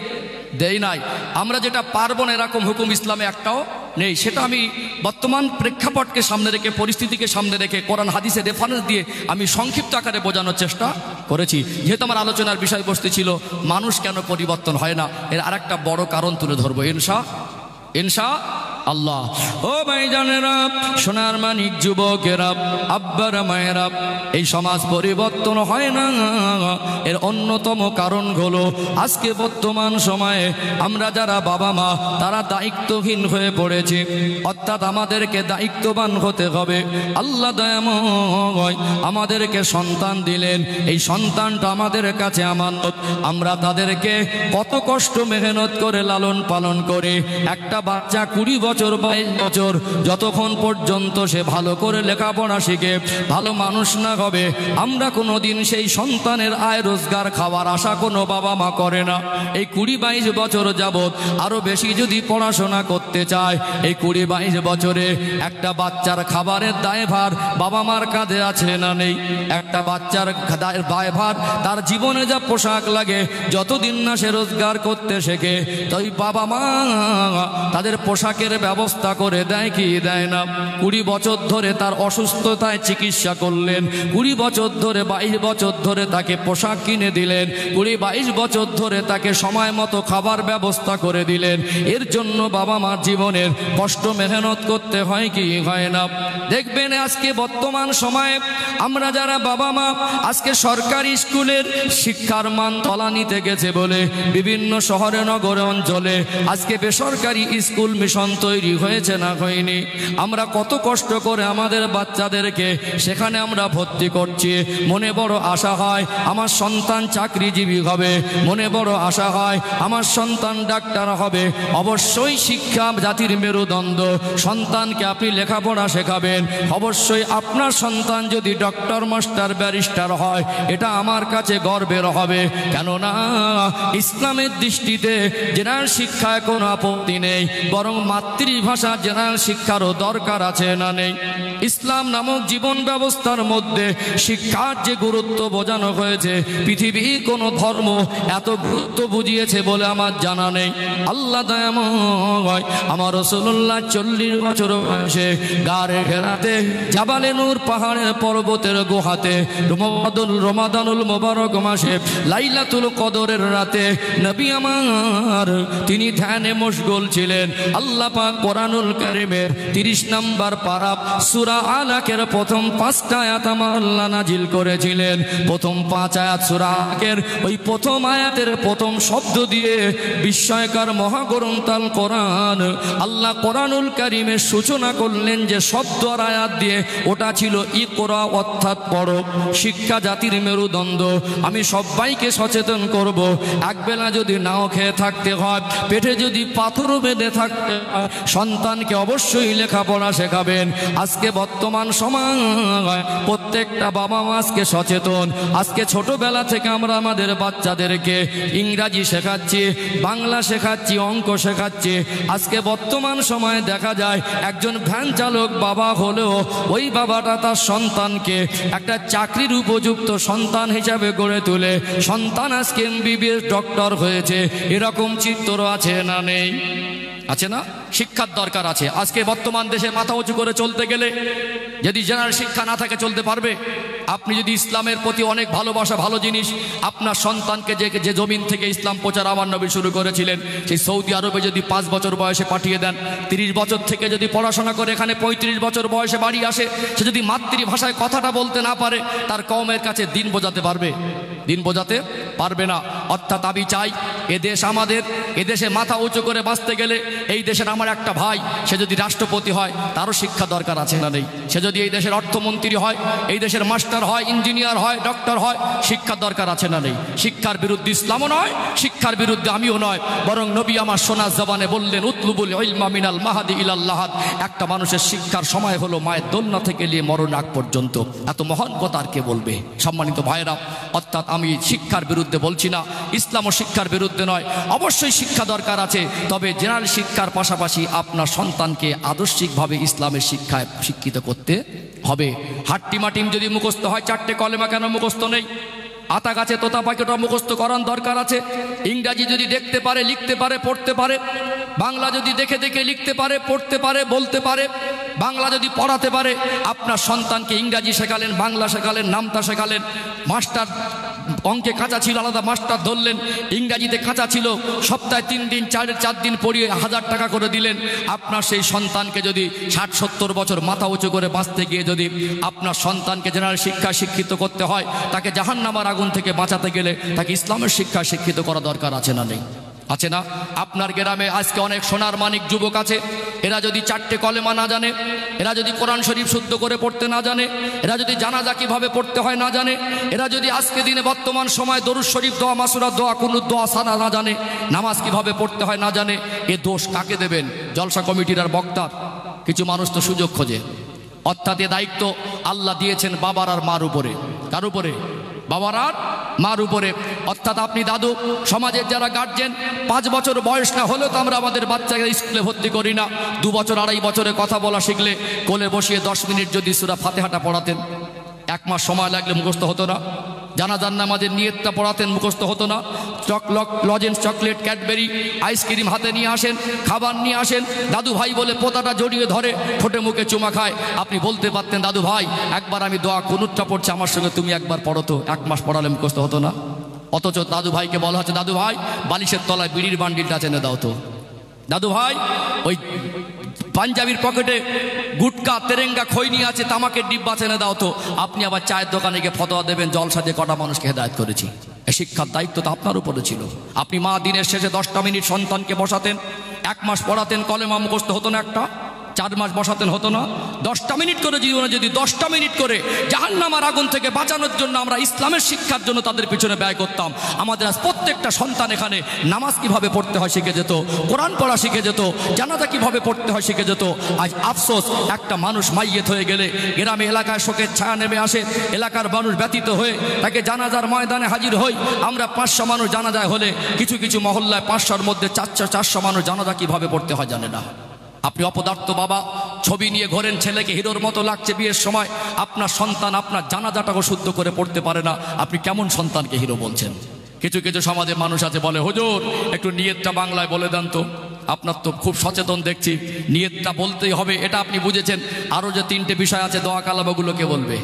দেয় নাই। আমরা যেটা পারবো না এরকম হুকুম ইসলামে একটাও নেই। সেটা আমি বর্তমান প্রেক্ষাপটকে সামনে রেখে, পরিস্থিতিকে সামনে রেখে, কোরআন হাদিসের রেফারেন্স দিয়ে আমি সংক্ষিপ্ত আকারে বোঝানোর চেষ্টা করেছি। যেহেতু আমার আলোচনার বিষয়বস্তু ছিল মানুষ কেন পরিবর্তন হয় না, এর আরেকটা বড় কারণ তুলে ধরবো ইনশাআল্লাহ। ও ভাইজানেরা, সোনার মানিক যুবকেরা, আব্বারা মায়েরা, এই সমাজ পরিবর্তন হয় না, এর অন্যতম কারণ হলো আজকে বর্তমান সময়ে আমরা যারা বাবা মা, তারা দায়িত্বহীন হয়ে পড়েছে। অর্থাৎ আমাদেরকে দায়িত্ববান হতে হবে। আল্লাহ দয়াময় আমাদেরকে সন্তান দিলেন, এই সন্তানটা আমাদের কাছে আমানত। আমরা তাদেরকে কত কষ্ট মেহনত করে লালন পালন করে একটা বাচ্চা 20 বছর 22 বছর যতক্ষণ পর্যন্ত সে ভালো করে লেখাপড়া শিখে ভালো মানুষ না হবে, আমরা কোনোদিন সেই সন্তানের আয় রোজগার খাওয়ার আশা কোনো বাবা মা করে না। এই 20-22 বছর যাবৎ আরো বেশি যদি পড়াশোনা করতে চায়, এই 20-22 বছরে একটা বাচ্চার খাবারের দায়ভার বাবা মার কাঁধে আছে না নেই? একটা বাচ্চার দায়ভার, তার জীবনে যা পোশাক লাগে, যতদিন না সে রোজগার করতে শেখে, তাই বাবা মা তাদের পোশাকের ব্যবস্থা করে দেয় কি দেয় না? 20 বছর ধরে তার অসুস্থতায় চিকিৎসা করলেন, 20 বছর ধরে 22 বছর ধরে তাকে পোশাক কিনে দিলেন, 20-22 বছর ধরে তাকে সময় মতো খাবার ব্যবস্থা করে দিলেন। এর জন্য বাবা মার জীবনের কষ্ট মেহনত করতে হয় কি হয় না? দেখবেন আজকে বর্তমান সময়ে আমরা যারা বাবা মা আজকে সরকারি স্কুলের শিক্ষার মান তলানিতে গেছে বলে বিভিন্ন শহরে নগরে অঞ্চলে আজকে বেসরকারি স্কুল মিশন তৈরি হয়েছে না হয়নি? আমরা কত কষ্ট করে আমাদের বাচ্চাদেরকে সেখানে আমরা ভর্তি করছি। মনে বড় আশা হয় আমার সন্তান চাকরিজীবী হবে, মনে বড় আশা হয় আমার সন্তান ডাক্তার হবে। অবশ্যই শিক্ষা জাতির মেরুদণ্ড। সন্তানকে আপনি লেখাপড়া শেখাবেন, অবশ্যই আপনার সন্তান যদি ডক্টর মাস্টার ব্যারিস্টার হয় এটা আমার কাছে গর্বের হবে। কেননা ইসলামের দৃষ্টিতে জেনারেল শিক্ষায় কোনো আপত্তি নেই, বরং মাতৃভাষা জেনারেল শিক্ষারও দরকার আছে না নেই? ইসলাম নামক জীবন ব্যবস্থার মধ্যে শিক্ষার যে গুরুত্ব বোঝানো হয়েছে পৃথিবীর কোনো ধর্ম এত গুরুত্ব বুঝিয়েছে বলে আমার জানা নেই। আল্লাহ দয়াময় আমার রাসূলুল্লাহ 40 বছর বয়সে গারে ঘেরাতে জাবালে নূর পাহাড়ের পর্বতের গুহাতে রমাদানুল মোবারক মাসে লাইলাতুল কদরের রাতে নবী আমার তিনি ধ্যানে মশগুল ছিলেন। আল্লাহ পাক কোরআনুল কারীমের 30 নম্বর পারা সূরা আলাকের প্রথম 5টা আয়াত আমার আল্লাহ নাজিল করেছিলেন। প্রথম 5 আয়াত সূরা আলাকের ওই প্রথম আয়াতের প্রথম শব্দ দিয়ে বিস্ময়কর মহাগ্রন্থ আল কোরআন আল্লাহ কোরআনুল কারীমের সূচনা করলেন যে শব্দ আর আয়াত দিয়ে, ওটা ছিল ইকরা অর্থাৎ পড়ো। শিক্ষা জাতির মেরুদণ্ড। আমি সবাইকে সচেতন করব, একবেলা যদি নাও খেয়ে থাকতে হয়, পেটে যদি পাথরও বেঁধে থাকতে হয়, সন্তানকে অবশ্যই লেখাপড়া শেখাবেন। আজকে বর্তমান সময় প্রত্যেকটা বাবা মা আজকে সচেতন। আজকে ছোটবেলা থেকে আমরা আমাদের বাচ্চাদেরকে ইংরাজি শেখাচ্ছি, বাংলা শেখাচ্ছি, অঙ্ক শেখাচ্ছি। আজকে বর্তমান সময়ে দেখা যায় একজন ভ্যান চালক বাবা হলেও ওই বাবাটা তার সন্তানকে একটা চাকরির উপযুক্ত সন্তান হিসাবে গড়ে তোলে। সন্তান আজকে MBBS ডক্টর হয়েছে, এরকম চিত্র আছে না নেই? আছে না? শিক্ষার দরকার আছে। আজকে বর্তমান দেশে মাথা উঁচু করে চলতে গেলে যদি জেনারেল শিক্ষা না থাকে চলতে পারবে? আপনি যদি ইসলামের প্রতি অনেক ভালোবাসা, ভালো জিনিস আপনার সন্তানকে যে জমিন থেকে ইসলাম প্রচার আমার নবী শুরু করেছিলেন সেই সৌদি আরবে যদি 5 বছর বয়সে পাঠিয়ে দেন, 30 বছর থেকে যদি পড়াশোনা করে এখানে 35 বছর বয়সে বাড়ি আসে, সে যদি মাতৃভাষায় কথাটা বলতে না পারে তার কওমের কাছে দিন বোঝাতে পারবে? দিন বোঝাতে পারবে না। অর্থাৎ আমি চাই এদেশ আমাদের, এদেশে মাথা উঁচু করে বাঁচতে গেলে এই দেশের আমার একটা ভাই সে যদি রাষ্ট্রপতি হয় তারও শিক্ষা দরকার আছে না নেই? সে যদি এই দেশের অর্থমন্ত্রী হয়, এই দেশের মাস্টার হয়, ইঞ্জিনিয়ার হয়, ডক্টর হয়, শিক্ষা দরকার আছে না নেই? শিক্ষার বিরুদ্ধে ইসলামও নয়, শিক্ষার বিরুদ্ধে আমিও নয়, বরং নবী আমার সোনা জবানে বললেন উতলুবুল ইলমা মিনাল মাহাদি ইলাল লাহাদ। একটা মানুষের শিক্ষার সময় হলো মায়ের দোলনা থেকে নিয়ে মরণ আগ পর্যন্ত। এত মহান কথা আর কে বলবে? সম্মানিত ভাইরা, অর্থাৎ আমি শিক্ষার বিরুদ্ধে বলছি না, ইসলামও শিক্ষার বিরুদ্ধে নয়। অবশ্যই শিক্ষা দরকার আছে, তবে জেনারেল শিক্ষার পাশাপাশি আপনার সন্তানকে আদর্শিকভাবে ইসলামের শিক্ষায় শিক্ষিত করতে হবে। হাট্টিমাটিম যদি মুখস্থ হয়, 4টে কলেমা কেন মুখস্থ নেই? আতা গাছে তোতা পাখিটা মুখস্থ করার দরকার আছে। ইংরাজি যদি দেখতে পারে, লিখতে পারে, পড়তে পারে, বাংলা যদি দেখে দেখে লিখতে পারে, পড়তে পারে, বলতে পারে, বাংলা যদি পড়াতে পারে, আপনার সন্তানকে ইংরাজি শেখালেন, বাংলা শেখালেন, নামতা শেখালেন, মাস্টার অঙ্কে কাঁচা ছিল আলাদা মাস্টার ধরলেন, ইংরাজিতে কাঁচা ছিল, সপ্তাহে 3 দিন 4 দিন পড়িয়ে 1000 টাকা করে দিলেন। আপনার সেই সন্তানকে যদি 60-70 বছর মাথা উঁচু করে বাঁচতে গিয়ে যদি আপনার সন্তানকে জেনারেল শিক্ষা শিক্ষিত করতে হয়, তাকে জাহান্নামের আগুন থেকে বাঁচাতে গেলে তাকে ইসলামের শিক্ষা শিক্ষিত করা দরকার আছে না নেই? আছে না? আপনার গ্রামে আজকে অনেক সোনার মানিক যুবক আছে, এরা যদি 4টে কলেমা না জানে, এরা যদি কোরআন শরীফ শুদ্ধ করে পড়তে না জানে, এরা যদি জানাজা কিভাবে পড়তে হয় না জানে, এরা যদি আজকে দিনে বর্তমান সময় দরুদ শরীফ দোয়া, মাসুরা দোয়া, কুনুত দোয়া, সানা না জানে, নামাজ কিভাবে পড়তে হয় না জানে, এ দোষ কাকে দেবেন? জলসা কমিটির আর বক্তার? কিছু মানুষ তো সুযোগ খোঁজে। অর্থাৎ এ দায়িত্ব আল্লাহ দিয়েছেন বাবার আর মার উপরে। কার উপরে? বাবার আর মার উপরে। অর্থাৎ আপনি দাদু, সমাজের যারা গার্জেন, 5 বছর বয়স না হলেও তো আমরা আমাদের বাচ্চাকে স্কুলে ভর্তি করি না। 2 বছর 2.5 বছরে কথা বলা শিখলে কোলে বসিয়ে 10 মিনিট যদি সূরা ফাতিহাটা পড়াতেন, 1 মাস সময় লাগলে মুখস্থ হতো না? জানাজার নামাজের নিয়তটা পড়াতেন, মুখস্থ হতো না। লজেন্স, চকলেট, ক্যাডবেরি, আইসক্রিম হাতে নিয়ে আসেন, খাবার নিয়ে আসেন, দাদু ভাই বলে পোতাটা জড়িয়ে ধরে ঠোঁটে মুখে চুমা খায়। আপনি বলতে পারতেন, দাদু ভাই একবার আমি দোয়া কুনুতটা পড়ছি, আমার সঙ্গে তুমি একবার পড়ো তো। 1 মাস পড়ালে মুখস্থ হতো না। অথচ দাদু ভাইকে বলা হচ্ছে, দাদু ভাই বালিশের তলায় বিড়ির বান্ডিলটা চেনে দাও তো। দাদু ভাই ওই পাঞ্জাবির পকেটে গুটকা, তেরেঙ্গা, খৈনি আছে, তামাকের ডিব্বা চেনে দাও তো। আপনি আবার চায়ের দোকানে গিয়ে ফতোয়া দেবেন, জলসা দিয়ে কটা মানুষকে হেদায়েত করেছি। এই শিক্ষার দায়িত্ব তো আপনার উপরে ছিল। আপনি মা দিনের শেষে 10টা মিনিট সন্তানকে বসাতেন, 1 মাস পড়াতেন, কলেমা মুখস্থ হতো না একটা, 4 মাস বসাতেন, হতো না। 10টা মিনিট করে জীবনে যদি 10টা মিনিট করে জাহান্নামের আগুন থেকে বাঁচানোর জন্য আমরা ইসলামের শিক্ষার জন্য তাদের পিছনে ব্যয় করতাম, আমাদের আজ প্রত্যেকটা সন্তান এখানে নামাজ কিভাবে পড়তে হয় শিখে যেত, কোরআন পড়া শিখে যেত, জানাজা কিভাবে পড়তে হয় শিখে যেত। আজ আফসোস, একটা মানুষ মাইয়েত হয়ে গেলে গ্রামে এলাকায় শোকের ছায়া নেমে আসে, এলাকার মানুষ ব্যতীত হয়ে তাকে জানাজার ময়দানে হাজির হই। আমরা 500 মানুষ জানাজায় হলে কিছু কিছু মহল্লায় 500-র মধ্যে 400 মানুষ জানাজা কিভাবে পড়তে হয় জানে না। আপনি অপদার্থ বাবা, ছবি নিয়ে ঘোরেন, ছেলেকে হিরোর মতো লাগছে বিয়ের সময়, আপনার সন্তান আপনার জানাজাটাকে শুদ্ধ করে পড়তে পারে না, আপনি কেমন সন্তানকে হিরো বলছেন? কিছু কিছু সমাজের মানুষ আছে বলে, হুজুর একটু নিয়তটা বাংলায় বলে দেন তো। আপনার তো খুব সচেতন দেখছি, নিয়তটা বলতেই হবে, এটা আপনি বুঝেছেন। আরও যে 3টে বিষয় আছে, দোয়া কালাম, ওগুলোকে বলবে,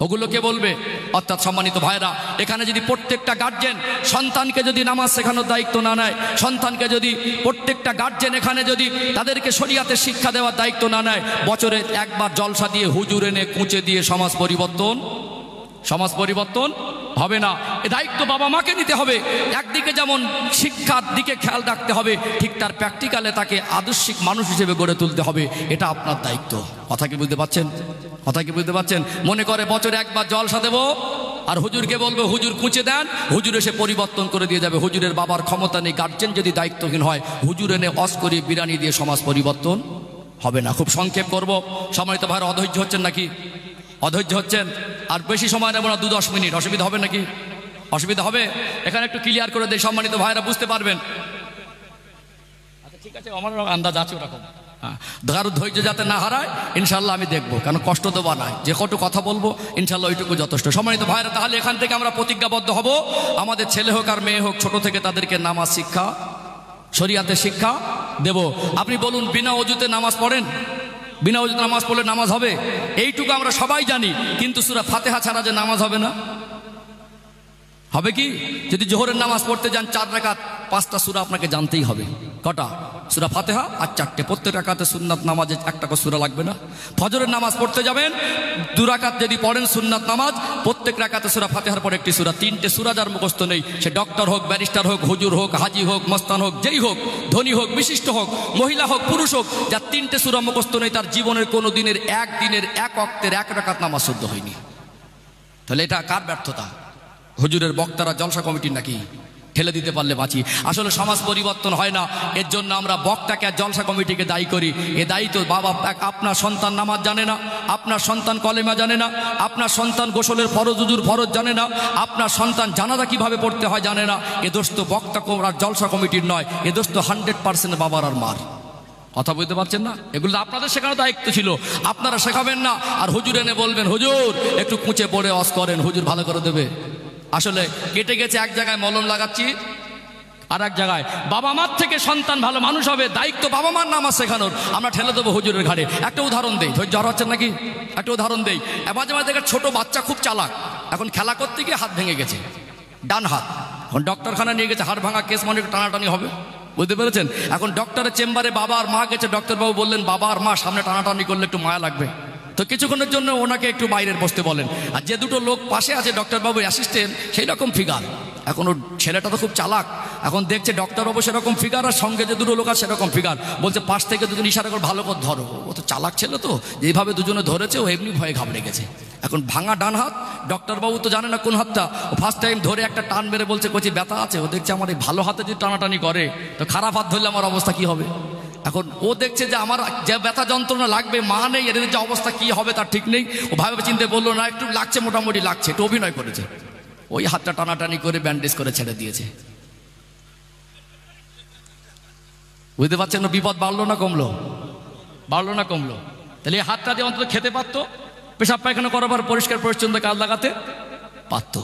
ওগুলোকে বলবে। অর্থাৎ সম্মানিত ভাইরা, এখানে যদি প্রত্যেকটা গার্জেন সন্তানকে যদি নামাজ শেখানোর দায়িত্ব না নেয়, সন্তানকে যদি প্রত্যেকটা গার্জেন এখানে যদি তাদেরকে শরিয়াতের শিক্ষা দেওয়ার দায়িত্ব না নেয়, বছরে একবার জলসা দিয়ে হুজুর এনে কুঁচে দিয়ে সমাজ পরিবর্তন হবে না। এ দায়িত্ব বাবা মাকে নিতে হবে। একদিকে যেমন শিক্ষার দিকে খেয়াল রাখতে হবে, ঠিক তার প্র্যাকটিক্যালে তাকে আদর্শিক মানুষ হিসেবে গড়ে তুলতে হবে। এটা আপনার দায়িত্ব। কথা কি বুঝতে পারছেন? মনে করে বছরে একবার জলসা দেবো আর হুজুরকে বলবো হুজুর কুঁচে দেন, হুজুর এসে পরিবর্তন করে দিয়ে যাবে। হুজুরের বাবার ক্ষমতা নেই। গার্জেন যদি দায়িত্বহীন হয়, হুজুর এনে অস করে বিরিয়ানি দিয়ে সমাজ পরিবর্তন হবে না। খুব সংক্ষেপ করব, সম্মানিত ভাইরা অধৈর্য হচ্ছেন নাকি? অধৈর্য হচ্ছেন? আর বেশি সময় নেব না, 2-10 মিনিট। অসুবিধা হবে নাকি? অসুবিধা হবে? এখানে একটু ক্লিয়ার করে দেয়, সম্মানিত ভাইরা বুঝতে পারবেন। আচ্ছা ঠিক আছে, আমার আন্দাজ আছে ওরকম। হ্যাঁ, কারো ধৈর্য যাতে না হারায় ইনশাল্লাহ আমি দেখবো, কারণ কষ্ট তো বানায়। যে কত কথা বলবো ইনশাল্লাহ ওইটুকু যথেষ্ট। সম্মানিত ভাইরা, তাহলে এখান থেকে আমরা প্রতিজ্ঞাবদ্ধ হব, আমাদের ছেলে হোক আর মেয়ে হোক, ছোট থেকে তাদেরকে নামাজ শিক্ষা, শরিয়াতের শিক্ষা দেব। আপনি বলুন, বিনা অজুতে নামাজ পড়েন? বিনা অজুতে নামাজ পড়লে নামাজ হবে? এইটুকু আমরা সবাই জানি, কিন্তু সূরা ফাতিহা ছাড়া যে নামাজ হবে না, হবে কি? যদি জোহরের নামাজ পড়তে যান 4 রাকাত, 5টা সূরা আপনাকে জানতেই হবে। কটা? সূরা ফাতিহা আর 4টে। প্রত্যেক রাকাতে সুন্নাত নামাজে 1টা করে সূরা লাগবে না? ফজরের নামাজ পড়তে যাবেন, 2 রাকাত যদি পড়েন সুন্নাত নামাজ, প্রত্যেক রাকাতে সূরা ফাতিহার পর 1টি সূরা। 3টে সূরা যার মুখস্থ নেই, সে ডক্টর হোক, ব্যারিস্টার হোক, হুজুর হোক, হাজি হোক, মস্তান হোক, যেই হোক, ধনী হোক, বিশিষ্ট হোক, মহিলা হোক, পুরুষ হোক, যার 3টে সূরা মুখস্থ নেই, তার জীবনের কোনো দিনের এক ওয়াক্তের 1 রাকাত নামাজ শুদ্ধ হয়নি। তাহলে এটা কার ব্যর্থতা? হুজুরের বক্তারা, জলসা কমিটির নাকি? ঠেলে দিতে পারলে বাঁচি। আসলে সমাজ পরিবর্তন হয় না, এর জন্য আমরা বক্তাকে আর জলসা কমিটিকে দায়ী করি। এ দায়িত্ব বাবা, আপনার সন্তান নামাজ জানে না, আপনার সন্তান কলেমা জানে না, আপনার সন্তান গোসলের ফরজ হুজুর ফরজ জানে না, আপনার সন্তান জানাজা কিভাবে পড়তে হয় জানে না। এ দোষ তো বক্তা আর জলসা কমিটির নয়, এ দোষ তো 100% বাবার আর মার। কথা বুঝতে পারছেন না? এগুলো আপনাদের শেখানোর দায়িত্ব ছিল, আপনারা শেখাবেন না। আর হুজুর এনে বলবেন, হুজুর একটু কুঁচে পড়ে অস করেন, হুজুর ভালো করে দেবে। আসলে কেটে গেছে, এক জায়গায় মলম লাগাচ্ছি, আর এক জায়গায় বাবা মার থেকে সন্তান ভালো মানুষ হবে, দায়িত্ব বাবা মার নামাজ শেখানোর, আমরা ঠেলে দেবো হুজুরের ঘাড়ে। একটা উদাহরণ দেই, ধৈর্য হারাচ্ছেন নাকি? একটা উদাহরণ দেই। মাঝে মাঝে দেখে ছোট বাচ্চা খুব চালাক, এখন খেলা করতে গিয়ে হাত ভেঙে গেছে, ডান হাত। এখন ডক্টরখানা নিয়ে গেছে, হাড় ভাঙা কেস, মানে টানাটানি হবে, বুঝতে পেরেছেন? এখন ডক্টরের চেম্বারে বাবা আর মা গেছে, ডক্টরবাবু বললেন বাবা আর মা সামনে টানাটানি করলে একটু মায়া লাগবে, তো কিছুক্ষণের জন্য ওনাকে একটু বাইরের বসতে বলেন। আর যে দুটো লোক পাশে আছে ডক্টরবাবুর অ্যাসিস্ট্যান্ট, সেই রকম ফিগার। এখন ওর ছেলেটা তো খুব চালাক, এখন দেখছে ডক্টরবাবু সেরকম ফিগার আর সঙ্গে যে দুটো লোক আছে সেরকম ফিগার, বলছে পাশ থেকে দুজন ইশারা করে ভালো করে ধরো। ও তো চালাক ছেলে, তো যেভাবে দুজনে ধরেছে ও এমনি ভয়ে ঘাবড়ে গেছে। এখন ভাঙা ডান হাত, ডক্টরবাবু তো জানে না কোন হাতটা, ও ফার্স্ট টাইম ধরে একটা টান মেরে বলছে কচি ব্যথা আছে। ও দেখছে আমার এই ভালো হাতে যদি টানাটানি করে, তো খারাপ হাত ধরলে আমার অবস্থা কি হবে। এখন ও দেখছে যে আমার যে ব্যথা যন্ত্রণা লাগবে, মা নেই, এদের যে অবস্থা কি হবে তার ঠিক নেই। ও ভাবে চিন্তে বললো না, একটু লাগছে, মোটামুটি লাগছে, একটু অভিনয় করেছে, ওই হাতটা টানাটানি করে ব্যান্ডেজ করে ছেড়ে দিয়েছে। বুঝতে পারছেন না? বিপদ বাড়লো না কমলো? বাড়লো না কমলো? তাহলে এই হাতটা দিয়ে অন্তত খেতে পারতো, পেশাব পায়খানা করাবার পরিষ্কার পরিচ্ছন্ন কাজ লাগাতে পারতো।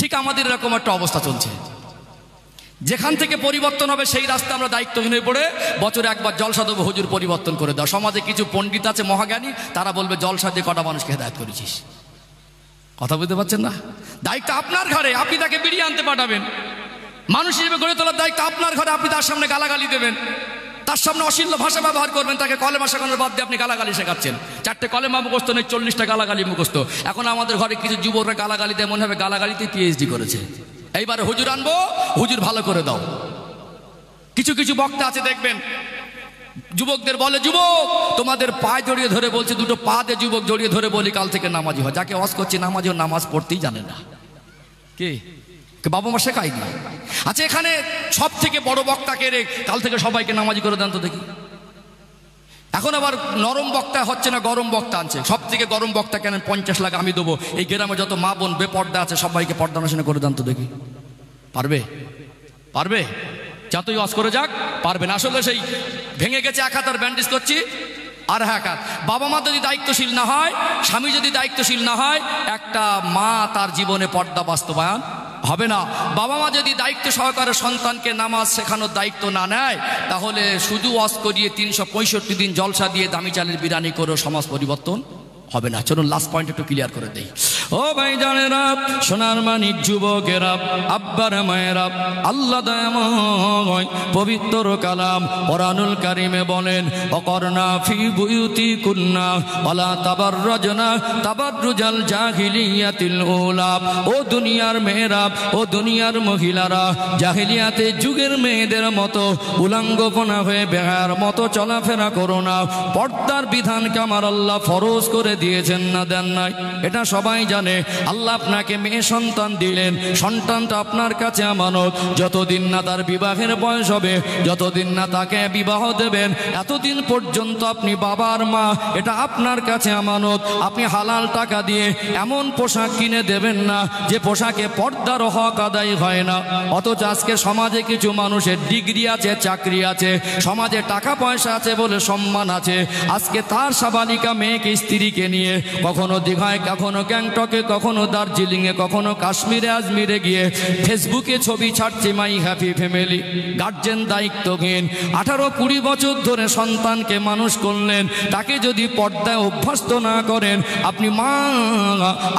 ঠিক আমাদের এরকম একটা অবস্থা চলছে। যেখান থেকে পরিবর্তন হবে সেই রাস্তা আমরা দায়িত্বহীন হয়ে পড়ে বছরে একবার জলসা দেবো, হুজুর পরিবর্তন করে দাও। সমাজে কিছু পণ্ডিত আছে মহাজ্ঞানী, তারা বলবে জলসা দিয়ে কটা মানুষকে হেদায়েত করেছিস। কথা বুঝতে পারছেন না? দায়িত্ব আপনার ঘরে, আপনি তাকে বেরিয়ে আনতে পাঠাবেন। মানুষ হিসেবে গড়ে তোলার দায়িত্ব আপনার ঘরে। আপনি তার সামনে গালাগালি দেবেন, তার সামনে অশ্লীল ভাষা ব্যবহার করবেন, তাকে কলেমা শেখানোর বাদ দিয়ে আপনি গালাগালি শেখাচ্ছেন। 4টে কলেমা মুখস্থ নেই, 40টা গালাগালি মুখস্থ। এখন আমাদের ঘরে কিছু যুবকরা গালাগালি দেয়, মনে হবে গালাগালিতে পিএইচডি করেছে। এইবারে হুজুর আনবো, হুজুর ভালো করে দাও। কিছু কিছু বক্তা আছে দেখবেন, যুবকদের বলে, যুবক তোমাদের পায়ে জড়িয়ে ধরে বলছে, দুটো পা দিয়ে যুবক জড়িয়ে ধরে বলি কাল থেকে নামাজি হয়। যাকে ওয়াজ করছে নামাজি, নামাজ পড়তেই জানে না। কে বাবা মা শেখায়নি। আচ্ছা, এখানে সব থেকে বড় বক্তাকে রে, কাল থেকে সবাইকে নামাজি করে দেন তো দেখি। এখন আবার নরম বক্তা হচ্ছে না, গরম বক্তা আনছে। সব থেকে গরম বক্তা কেন? 50 লাখ আমি দেবো, এই গ্রামে যত মা বোন বেপর্দা আছে সবাইকে পর্দা নশীনা করে দেন তো দেখি। পারবে? পারবে? যতই ওয়াজ করে যাক পারবে না। আসলে সেই ভেঙে গেছে এক হাত, আর ব্যান্ডেজ করছি আর এক হাত। বাবা মা যদি দায়িত্বশীল না হয়, স্বামী যদি দায়িত্বশীল না হয়, একটা মা তার জীবনে পর্দা বাস্তবায়ন হবে না। বাবা মা যদি দায়িত্ব সহকারে সন্তানকে নামাজ শেখানোর দায়িত্ব না নেয়, তাহলে শুধু ওয়াজ করিয়ে 365 দিন জলসা দিয়ে দামি চালের বিরিয়ানি করে সমাজ পরিবর্তন হবে না। চলুন লাস্ট পয়েন্ট একটু ক্লিয়ার করে দেই। ও ভাই জানেরা, সোনার মানিক যুবকেরা, আব্বার মায়েরা, আল্লাহ দয়াময় পবিত্র কালাম কোরআনুল কারিমে বলেন, অকরনা ফি বুয়ুতিকুন্না ওয়ালা তাবাররাজনা তাবাররুজাল জাহিলিয়াতিল উলা। ও দুনিয়ার মেয়েরা, ও দুনিয়ার মহিলারা, জাহিলিয়াতে যুগের মেয়েদের মতো উলঙ্গপনা হয়ে বেহার মতো চলাফেরা করো না। পর্দার বিধানকে আমার আল্লাহ ফরজ করে দিয়েছেন না দেন নাই? এটা সবাই জানে। আল্লাহ আপনাকে মেয়ে সন্তান দিলেন, সন্তানটা আপনার কাছে আমানত। যতদিন না তার বিবাহের বয়স হবে, যতদিন না তাকে বিবাহ দেবেন, এতদিন পর্যন্ত আপনি বাবার মা, এটা আপনার কাছে আমানত। আপনি হালাল টাকা দিয়ে এমন পোশাক কিনে দেবেন না যে পোশাকে পর্দার হক আদায় হয় না। অথচ আজকে সমাজে কিছু মানুষের ডিগ্রি আছে, চাকরি আছে, সমাজে টাকা পয়সা আছে বলে সম্মান আছে, আজকে তার সাবালিকা মেয়েকে, স্ত্রীকে নিয়ে কখনো দীঘায়, কখনো গ্যাংটকে, কখনো দার্জিলিংয়ে, কখনো কাশ্মীরে, আজমিরে গিয়ে ফেসবুকে ছবি ছাড়ছে মাই হ্যাপি ফ্যামিলি। গার্জেন দায়িত্বহীন। 18-20 বছর ধরে সন্তানকে মানুষ করলেন, তাকে যদি পর্দায় অভ্যস্ত না করেন, আপনি মা,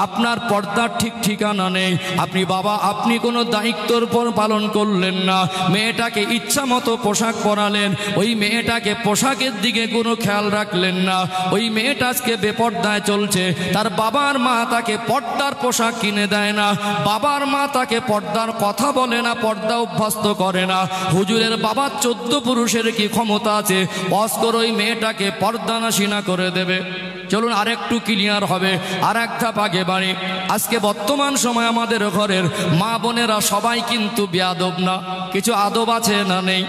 আপনার পর্দার ঠিক ঠিকানা নেই। আপনি বাবা, আপনি কোনো দায়িত্বর পর পালন করলেন না। মেয়েটাকে ইচ্ছা মতো পোশাক পরালেন, ওই মেয়েটাকে পোশাকের দিকে কোনো খেয়াল রাখলেন না। ওই মেয়েটা আজকে বেপর্দায় চলছে। তার বাবার মা তাকে পর্দার পোশাক কিনে দেয় না, বাবার মা তাকে পর্দার কথা বলে না, পর্দা অভ্যস্ত করে না। হুজুরের বাবার 14 পুরুষের কি ক্ষমতা আছে অস্কর ওই মেয়েটাকে পর্দানাশীনা করে দেবে? চলুন আরেকটু ক্লিয়ার হবে, আর এক ধাপ আগে বাড়ি। আজকে বর্তমান সময় আমাদের ঘরের মা বোনেরা সবাই কিন্তু বেয়াদব না, কিছু আদব আছে না নেই?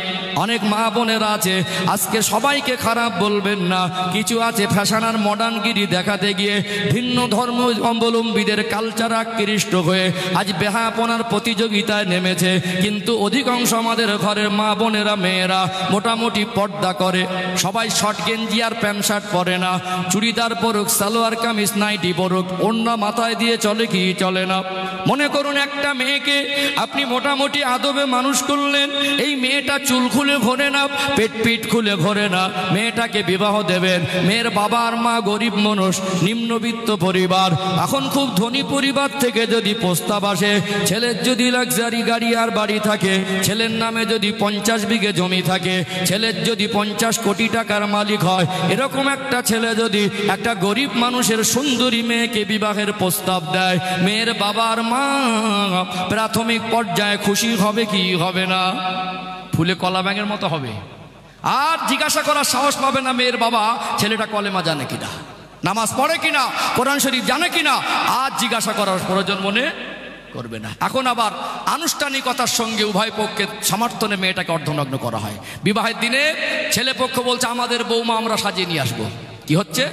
অনেক মা বোনেরা আছে, আজকে সবাইকে খারাপ বলবেন না, কিছু আছে ফ্যাশন আর মডার্নগিরি দেখাতে গিয়ে ভিন্ন ধর্ম অবলম্বীদের কালচার আকৃষ্ট হয়ে আজ বেহাপনার প্রতিযোগিতায় নেমেছে। কিন্তু অধিকাংশ আমাদের ঘরের মা বোনেরা, মেয়েরা মোটামুটি পর্দা করে। সবাই শর্ট গেঞ্জি আর প্যান্ট শার্ট পরে না, চুড়িদার পরুক, সালোয়ার কামিজ, নাইটি পরুক, ওড়না মাথায় দিয়ে চলে কি চলে না? মনে করুন একটা মেয়েকে আপনি মোটামুটি আদবে মানুষ করলেন, এই মেয়েটা চুল খুলে ঘোরে না, পেট পিট খুলে ঘোরে না, মেয়েটাকে বিবাহ দেবেন। মেয়ের বাবার মা গরিব মানুষ, নিম্নবিত্ত পরিবার। এখন খুব ধনী পরিবার থেকে যদি প্রস্তাব আসে, ছেলের যদি লাক্সারি গাড়ি আর বাড়ি থাকে, ছেলের নামে যদি 50 বিঘে জমি থাকে, ছেলের যদি 50 কোটি টাকার মালিক হয়, এরকম একটা ছেলে যদি একটা গরিব মানুষের সুন্দরী মেয়েকে বিবাহের প্রস্তাব দেয়, মেয়ের বাবার মা প্রাথমিক পর্যায়ে খুশি হবে কি হবে না? ফুলে কলা ব্যাঙের মতো হবে। আর জিজ্ঞাসা করার সাহস পাবে না মেয়ের বাবা ছেলেটা কলেমা জানে কিনা, নামাজ পড়ে কিনা, কোরআন শরীফ জানে কিনা, আর জিজ্ঞাসা করার প্রয়োজন মনে করবে না। এখন আবার আনুষ্ঠানিকতার সঙ্গে উভয় পক্ষের সমর্থনে মেয়েটাকে অর্ধনগ্ন করা হয়। বিবাহের দিনে ছেলে পক্ষ বলছে আমাদের বৌমা আমরা সাজিয়ে নিয়ে আসবো। কি হচ্ছে?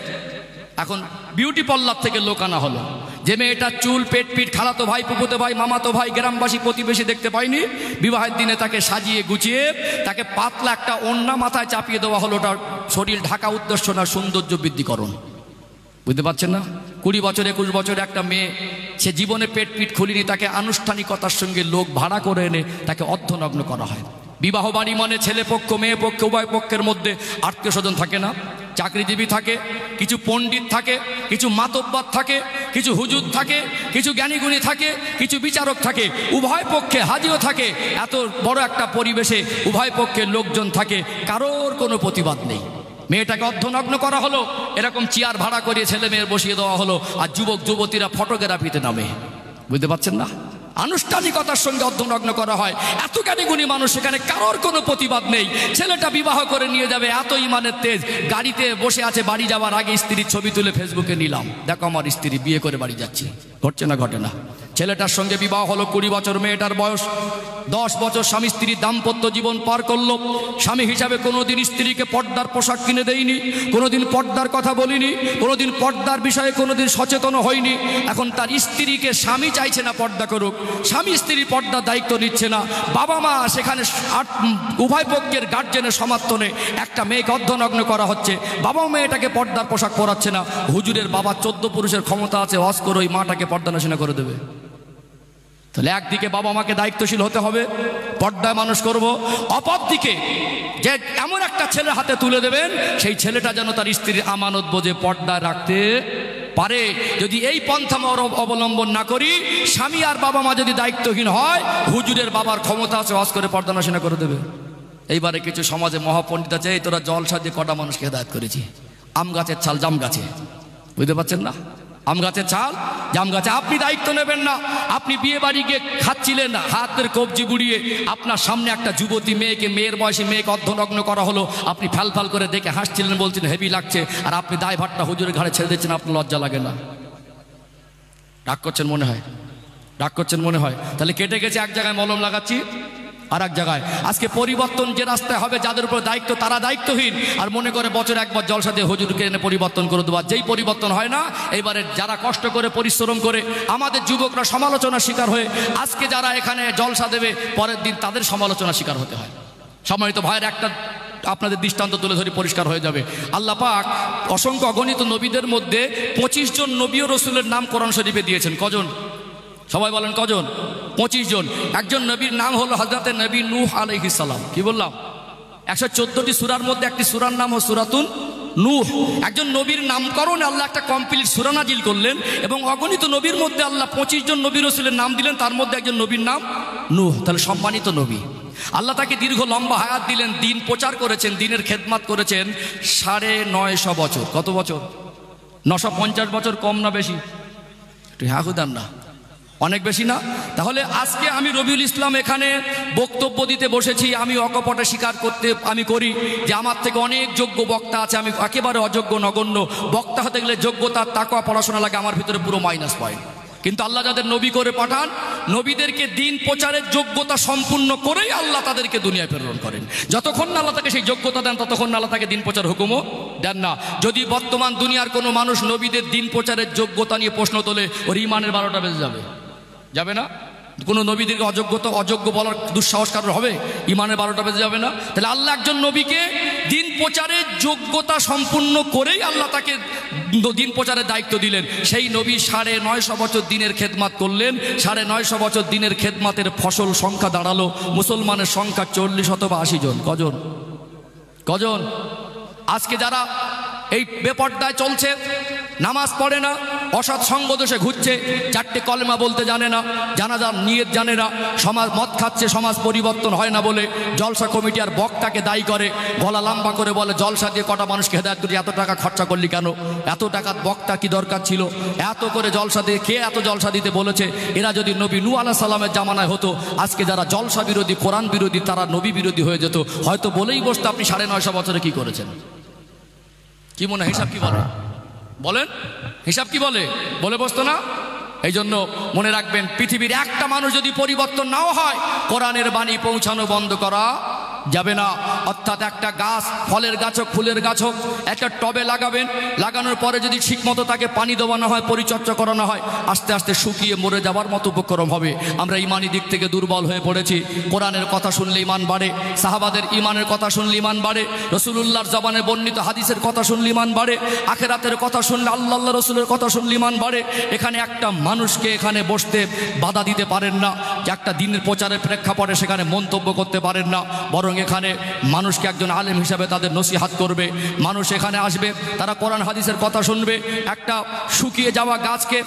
এখন বিউটি পার্লার থেকে লোক আনা হলো, যে মেয়েটার চুল, পেট পিট, খালাতো ভাই, পুকুতো ভাই, মামাতো ভাই, গ্রামবাসী, প্রতিবেশী দেখতে পায়নি, বিবাহের দিনে তাকে সাজিয়ে গুছিয়ে তাকে পাতলা একটা ওড়না মাথায় চাপিয়ে দেওয়া হলো। ওটা শরীর ঢাকা উদ্দেশ্য না, সৌন্দর্য বৃদ্ধিকরণ। বুঝতে পারছেন না? 20 বছর 21 বছর একটা মেয়ে, সে জীবনে পেট পিট খুলিনি, তাকে আনুষ্ঠানিকতার সঙ্গে লোক ভাড়া করে এনে তাকে অর্ধনগ্ন করা হয়। বিবাহ বাড়ি মানে ছেলে পক্ষ মেয়ে পক্ষ উভয় পক্ষের মধ্যে আত্মীয় স্বজন থাকে না, চাকরিজীবী থাকে, কিছু পণ্ডিত থাকে, কিছু মাতব্বর থাকে, কিছু হুজুর থাকে, কিছু জ্ঞানীগুণী থাকে, কিছু বিচারক থাকে, উভয় পক্ষে হাজিও থাকে। এত বড় একটা পরিবেশে উভয় পক্ষের লোকজন থাকে, কারোর কোনো প্রতিবাদ নেই। মেয়েটাকে অর্ধনগ্ন করা হলো, এরকম চেয়ার ভাড়া করে ছেলে মেয়ের বসিয়ে দেওয়া হলো, আর যুবক যুবতীরা ফটোগ্রাফিতে নামে। বুঝতে পারছেন না? আনুষ্ঠানিকতার সঙ্গে অর্ধনগ্ন করা হয়। এত জ্ঞানীগুণী মানুষ, সেখানে কারোর কোনো প্রতিবাদ নেই। ছেলেটা বিবাহ করে নিয়ে যাবে, এত ইমানের তেজ, গাড়িতে বসে আছে, বাড়ি যাওয়ার আগে স্ত্রীর ছবি তুলে ফেসবুকে নিলাম, দেখো আমার স্ত্রী বিয়ে করে বাড়ি যাচ্ছে। ঘটছে না? ঘটে না? ছেলেটার সঙ্গে বিবাহ হলো 20 বছর, মেয়েটার বয়স 10 বছর। স্বামী স্ত্রীর দাম্পত্য জীবন পার করলো। স্বামী হিসাবে কোনোদিন স্ত্রীকে পর্দার পোশাক কিনে দেয়নি, কোনোদিন পর্দার কথা বলিনি, কোনোদিন পর্দার বিষয়ে কোনোদিন সচেতন হয়নি। এখন তার স্ত্রীকে স্বামী চাইছে না পর্দা করুক, স্বামী স্ত্রীর পর্দার দায়িত্ব নিচ্ছে না। বাবা মা সেখানে উভয় পক্ষের গার্জেনের সমর্থনে একটা মেয়েকে অর্ধনগ্ন করা হচ্ছে। বাবা মেয়েটাকে পর্দার পোশাক পরাচ্ছে না। হুজুরের বাবা 14 পুরুষের ক্ষমতা আছে, ওয়াজ করে ওই মাটাকে পর্দা নাশিনা করে দেবে। তাহলে একদিকে বাবা মাকে দায়িত্বশীল হতে হবে, পর্দায় মানুষ করব, অপরদিকে যে এমন একটা ছেলে হাতে তুলে দেবেন, সেই ছেলেটা যেন তার স্ত্রীর আমানত বোঝে, পর্দায় রাখতে পারে। যদি এই পন্থা অবলম্বন না করি, স্বামী আর বাবা মা যদি দায়িত্বহীন হয়, হুজুরের বাবার ক্ষমতা আছে, ওয়াজ করে পর্দা নাশিনা করে দেবে। এইবারে কিছু সমাজে মহাপণ্ডিত আছে, এই তোরা জলসা দিয়ে কটা মানুষকে হেদায়েত করেছি। আম গাছের ছাল জাম গাছে, বুঝতে পারছেন না? আম গাছের ছাল জাম গাছে। আপনি দায়িত্ব নেবেন না। আপনি বিয়ে বাড়ি গিয়ে খাচ্ছিলেন, হাতের কবজি বুড়িয়ে আপনার সামনে একটা যুবতী মেয়েকে, মেয়ের বয়সী মেয়েকে অর্ধনগ্ন করা হলো, আপনি ফ্যাল ফ্যাল করে দেখে হাসছিলেন, বলছেন হেভি লাগছে, আর আপনি দায়ভারটা হুজুরের ঘাড়ে ছেড়ে দিচ্ছেন। আপনার লজ্জা লাগে না? রাগ করছেন মনে হয়, রাগ করছেন মনে হয়। তাহলে কেটে গেছে, এক জায়গায় মলম লাগাচ্ছি, আর এক জায়গায়। আজকে পরিবর্তন যে রাস্তায় হবে, যাদের উপর দায়িত্ব তারা দায়িত্বহীন, আর মনে করে বছর একবার জলসা দিয়ে হুজুরকে এনে পরিবর্তন করে দেওয়া। যেই পরিবর্তন হয় না, এবারে যারা কষ্ট করে পরিশ্রম করে আমাদের যুবকরা সমালোচনার শিকার হয়ে, আজকে যারা এখানে জলসা দেবে, পরের দিন তাদের সমালোচনার শিকার হতে হয়। সম্মানিত ভাইয়ের, একটা আপনাদের দৃষ্টান্ত তুলে ধরি, পরিষ্কার হয়ে যাবে। আল্লাহ পাক অসংখ্য অগণিত নবীদের মধ্যে 25 জন নবী ও রসুলের নাম কোরআন শরীফে দিয়েছেন। কজন? সবাই বলেন কজন? 25 জন। একজন নবীর নাম হলো হযরতে নবী নূহ আলাইহিস সালাম। কি বললাম? 114টি সূরার মধ্যে একটি সূরার নাম হলো সূরাতুন নূহ। একজন নবীর নামকরণে আল্লাহ একটা কমপ্লিট সূরা নাজিল করলেন, এবং অগণিত নবীর মধ্যে আল্লাহ 25 জন নবী রাসূলের নাম দিলেন, তার মধ্যে একজন নবীর নাম নূহ। তাহলে সম্মানিত নবী। আল্লাহ তাকে দীর্ঘ লম্বা হায়াত দিলেন, দিন প্রচার করেছেন, দিনের খেদমত করেছেন 950 বছর। কত বছর? 950 বছর। কম না বেশি? একটু হ্যাঁ খুদান না, অনেক বেশি না? তাহলে আজকে আমি রবিউল ইসলাম এখানে বক্তব্য দিতে বসেছি, আমি অকপটে স্বীকার করতে আমি করি যে আমার থেকে অনেক যোগ্য বক্তা আছে, আমি একেবারে অযোগ্য নগণ্য। বক্তা হতে গেলে যোগ্যতা, তাকওয়া, পড়াশোনা লাগে, আমার ভিতরে পুরো মাইনাস পয়েন্ট। কিন্তু আল্লাহ যাদের নবী করে পাঠান, নবীদেরকে দিন প্রচারের যোগ্যতা সম্পূর্ণ করেই আল্লাহ তাদেরকে দুনিয়ায় প্রেরণ করেন। যতক্ষণ না আল্লাহ তাকে সেই যোগ্যতা দেন, ততক্ষণ আল্লাহ তাকে দিন প্রচার হুকুমও দেন না। যদি বর্তমান দুনিয়ার কোনো মানুষ নবীদের দিন প্রচারের যোগ্যতা নিয়ে প্রশ্ন তোলে, ওর ইমানের 12টা বেজে যাবে। যাবে না? কোনো নবীদেরকে অযোগ্য বলার দুঃসাহস কারোর হবে? ইমানের 12টা বেজে যাবে না? তাহলে আল্লাহ একজন নবীকে দিন প্রচারের যোগ্যতা সম্পূর্ণ করেই আল্লাহ তাকে দিন প্রচারের দায়িত্ব দিলেন। সেই নবী 950 বছর দিনের খেদমাত করলেন। 950 বছর দিনের খেদমাতের ফসল সংখ্যা দাঁড়ালো, মুসলমানের সংখ্যা 40 অথবা 80 জন। কজন? কজন? আজকে যারা এই বেপর্দায় চলছে, নামাজ পড়ে না, অসৎ সঙ্গ দোষে ঘুরছে, 4টে কলেমা বলতে জানে না, জানাজার নিয়ত জানে না, সমাজ মদ খাচ্ছে, সমাজ পরিবর্তন হয় না বলে জলসা কমিটি আর বক্তাকে দায়ী করে, গলা লম্বা করে বলে জলসা দিয়ে কটা মানুষকে হেদায়েত করি, এত টাকা খরচা করলি কেন, এত টাকা বক্তা কি দরকার ছিল, এত করে জলসা দিয়ে কে এত জলসা দিতে বলেছে। এরা যদি নবী নূহ আলাইহিস সালামের জামানায় হতো, আজকে যারা জলসা বিরোধী, কোরআন বিরোধী, তারা নবী বিরোধী হয়ে যেত। হয়তো বলেই বসতো আপনি 950 বছরে কি করেছেন। কি মনে হয়, হিসাব কি বলে? বলেন, হিসাব কি বলে? বলে বসতো না? এই জন্য মনে রাখবেন, পৃথিবীর একটা মানুষ যদি পরিবর্তন নাও হয়, কোরআনের বাণী পৌঁছানো বন্ধ করা যাবে না। অর্থাৎ একটা গাছ, ফলের গাছ হোক ফুলের গাছ হোক, একটা টবে লাগাবেন, লাগানোর পরে যদি ঠিকমতো তাকে পানি দেওয়ানো হয়, পরিচর্যা করানো হয়, আস্তে আস্তে শুকিয়ে মরে যাওয়ার মতো উপক্রম হবে। আমরা ইমানি দিক থেকে দুর্বল হয়ে পড়েছি। কোরআনের কথা শুনলে ইমান বাড়ে, সাহাবাদের ইমানের কথা শুনলে ইমান বাড়ে, রসুলুল্লাহর জবানে বর্ণিত হাদিসের কথা শুনলে ইমান বাড়ে, আখিরাতের কথা শুনলে, আল্লাহ রসুলের কথা শুনলে ইমান বাড়ে। এখানে একটা মানুষকে এখানে বসতে বাধা দিতে পারেন না, যে একটা দিনের প্রচারের প্রেক্ষাপটে সেখানে মন্তব্য করতে পারেন না, বরং এখানে মানুষকে একজন আলেম হিসাবে তাদের নসিহাত করবে। মানুষ এখানে আসবে, তারা কোরআন হাদিসের কথা শুনবে। একটা শুকিয়ে যাওয়া গাছকে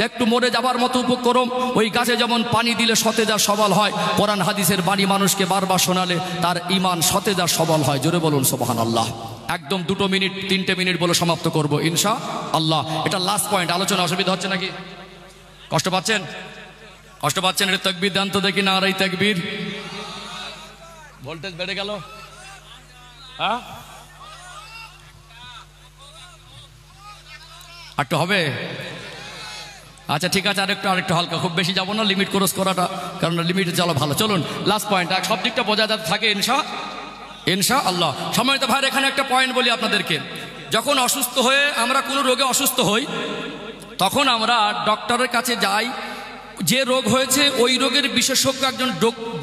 একটু মরে যাওয়ার মতো উপক্রম, ওই গাছে যেমন পানি দিলে সতেজ আর সবল হয়, কোরআন হাদিসের বাণী মানুষকে বারবার শোনালে তার ঈমান সতেজ আর সবল হয়। জোরে বলুন সুবহানাল্লাহ। একদম 2 মিনিট 3টে মিনিট বলে সমাপ্ত করব ইনশাআল্লাহ। এটা লাস্ট পয়েন্ট। আলোচনা অসুবিধা হচ্ছে নাকি? কষ্ট পাচ্ছেন? কষ্ট পাচ্ছেন? এটা তাকবীর দেন তো দেখি, নারাই তাকবীর। ভোল্টেজ বেড়ে গেল। হ্যাঁ, একটু হবে? আচ্ছা ঠিক আছে, আরেকটু হালকা, খুব বেশি যাবো না, লিমিট ক্রস করাটা, কারণ লিমিটে চলো ভালো। চলুন লাস্ট পয়েন্ট, সব দিকটা বোঝা যাতে থাকে ইনশাআল্লাহ। সম্মানিত ভাইয়ের, এখানে একটা পয়েন্ট বলি আপনাদেরকে। যখন অসুস্থ হয়ে আমরা কোনো রোগে অসুস্থ হই, তখন আমরা ডক্টরের কাছে যাই। যে রোগ হয়েছে ওই রোগের বিশেষজ্ঞ একজন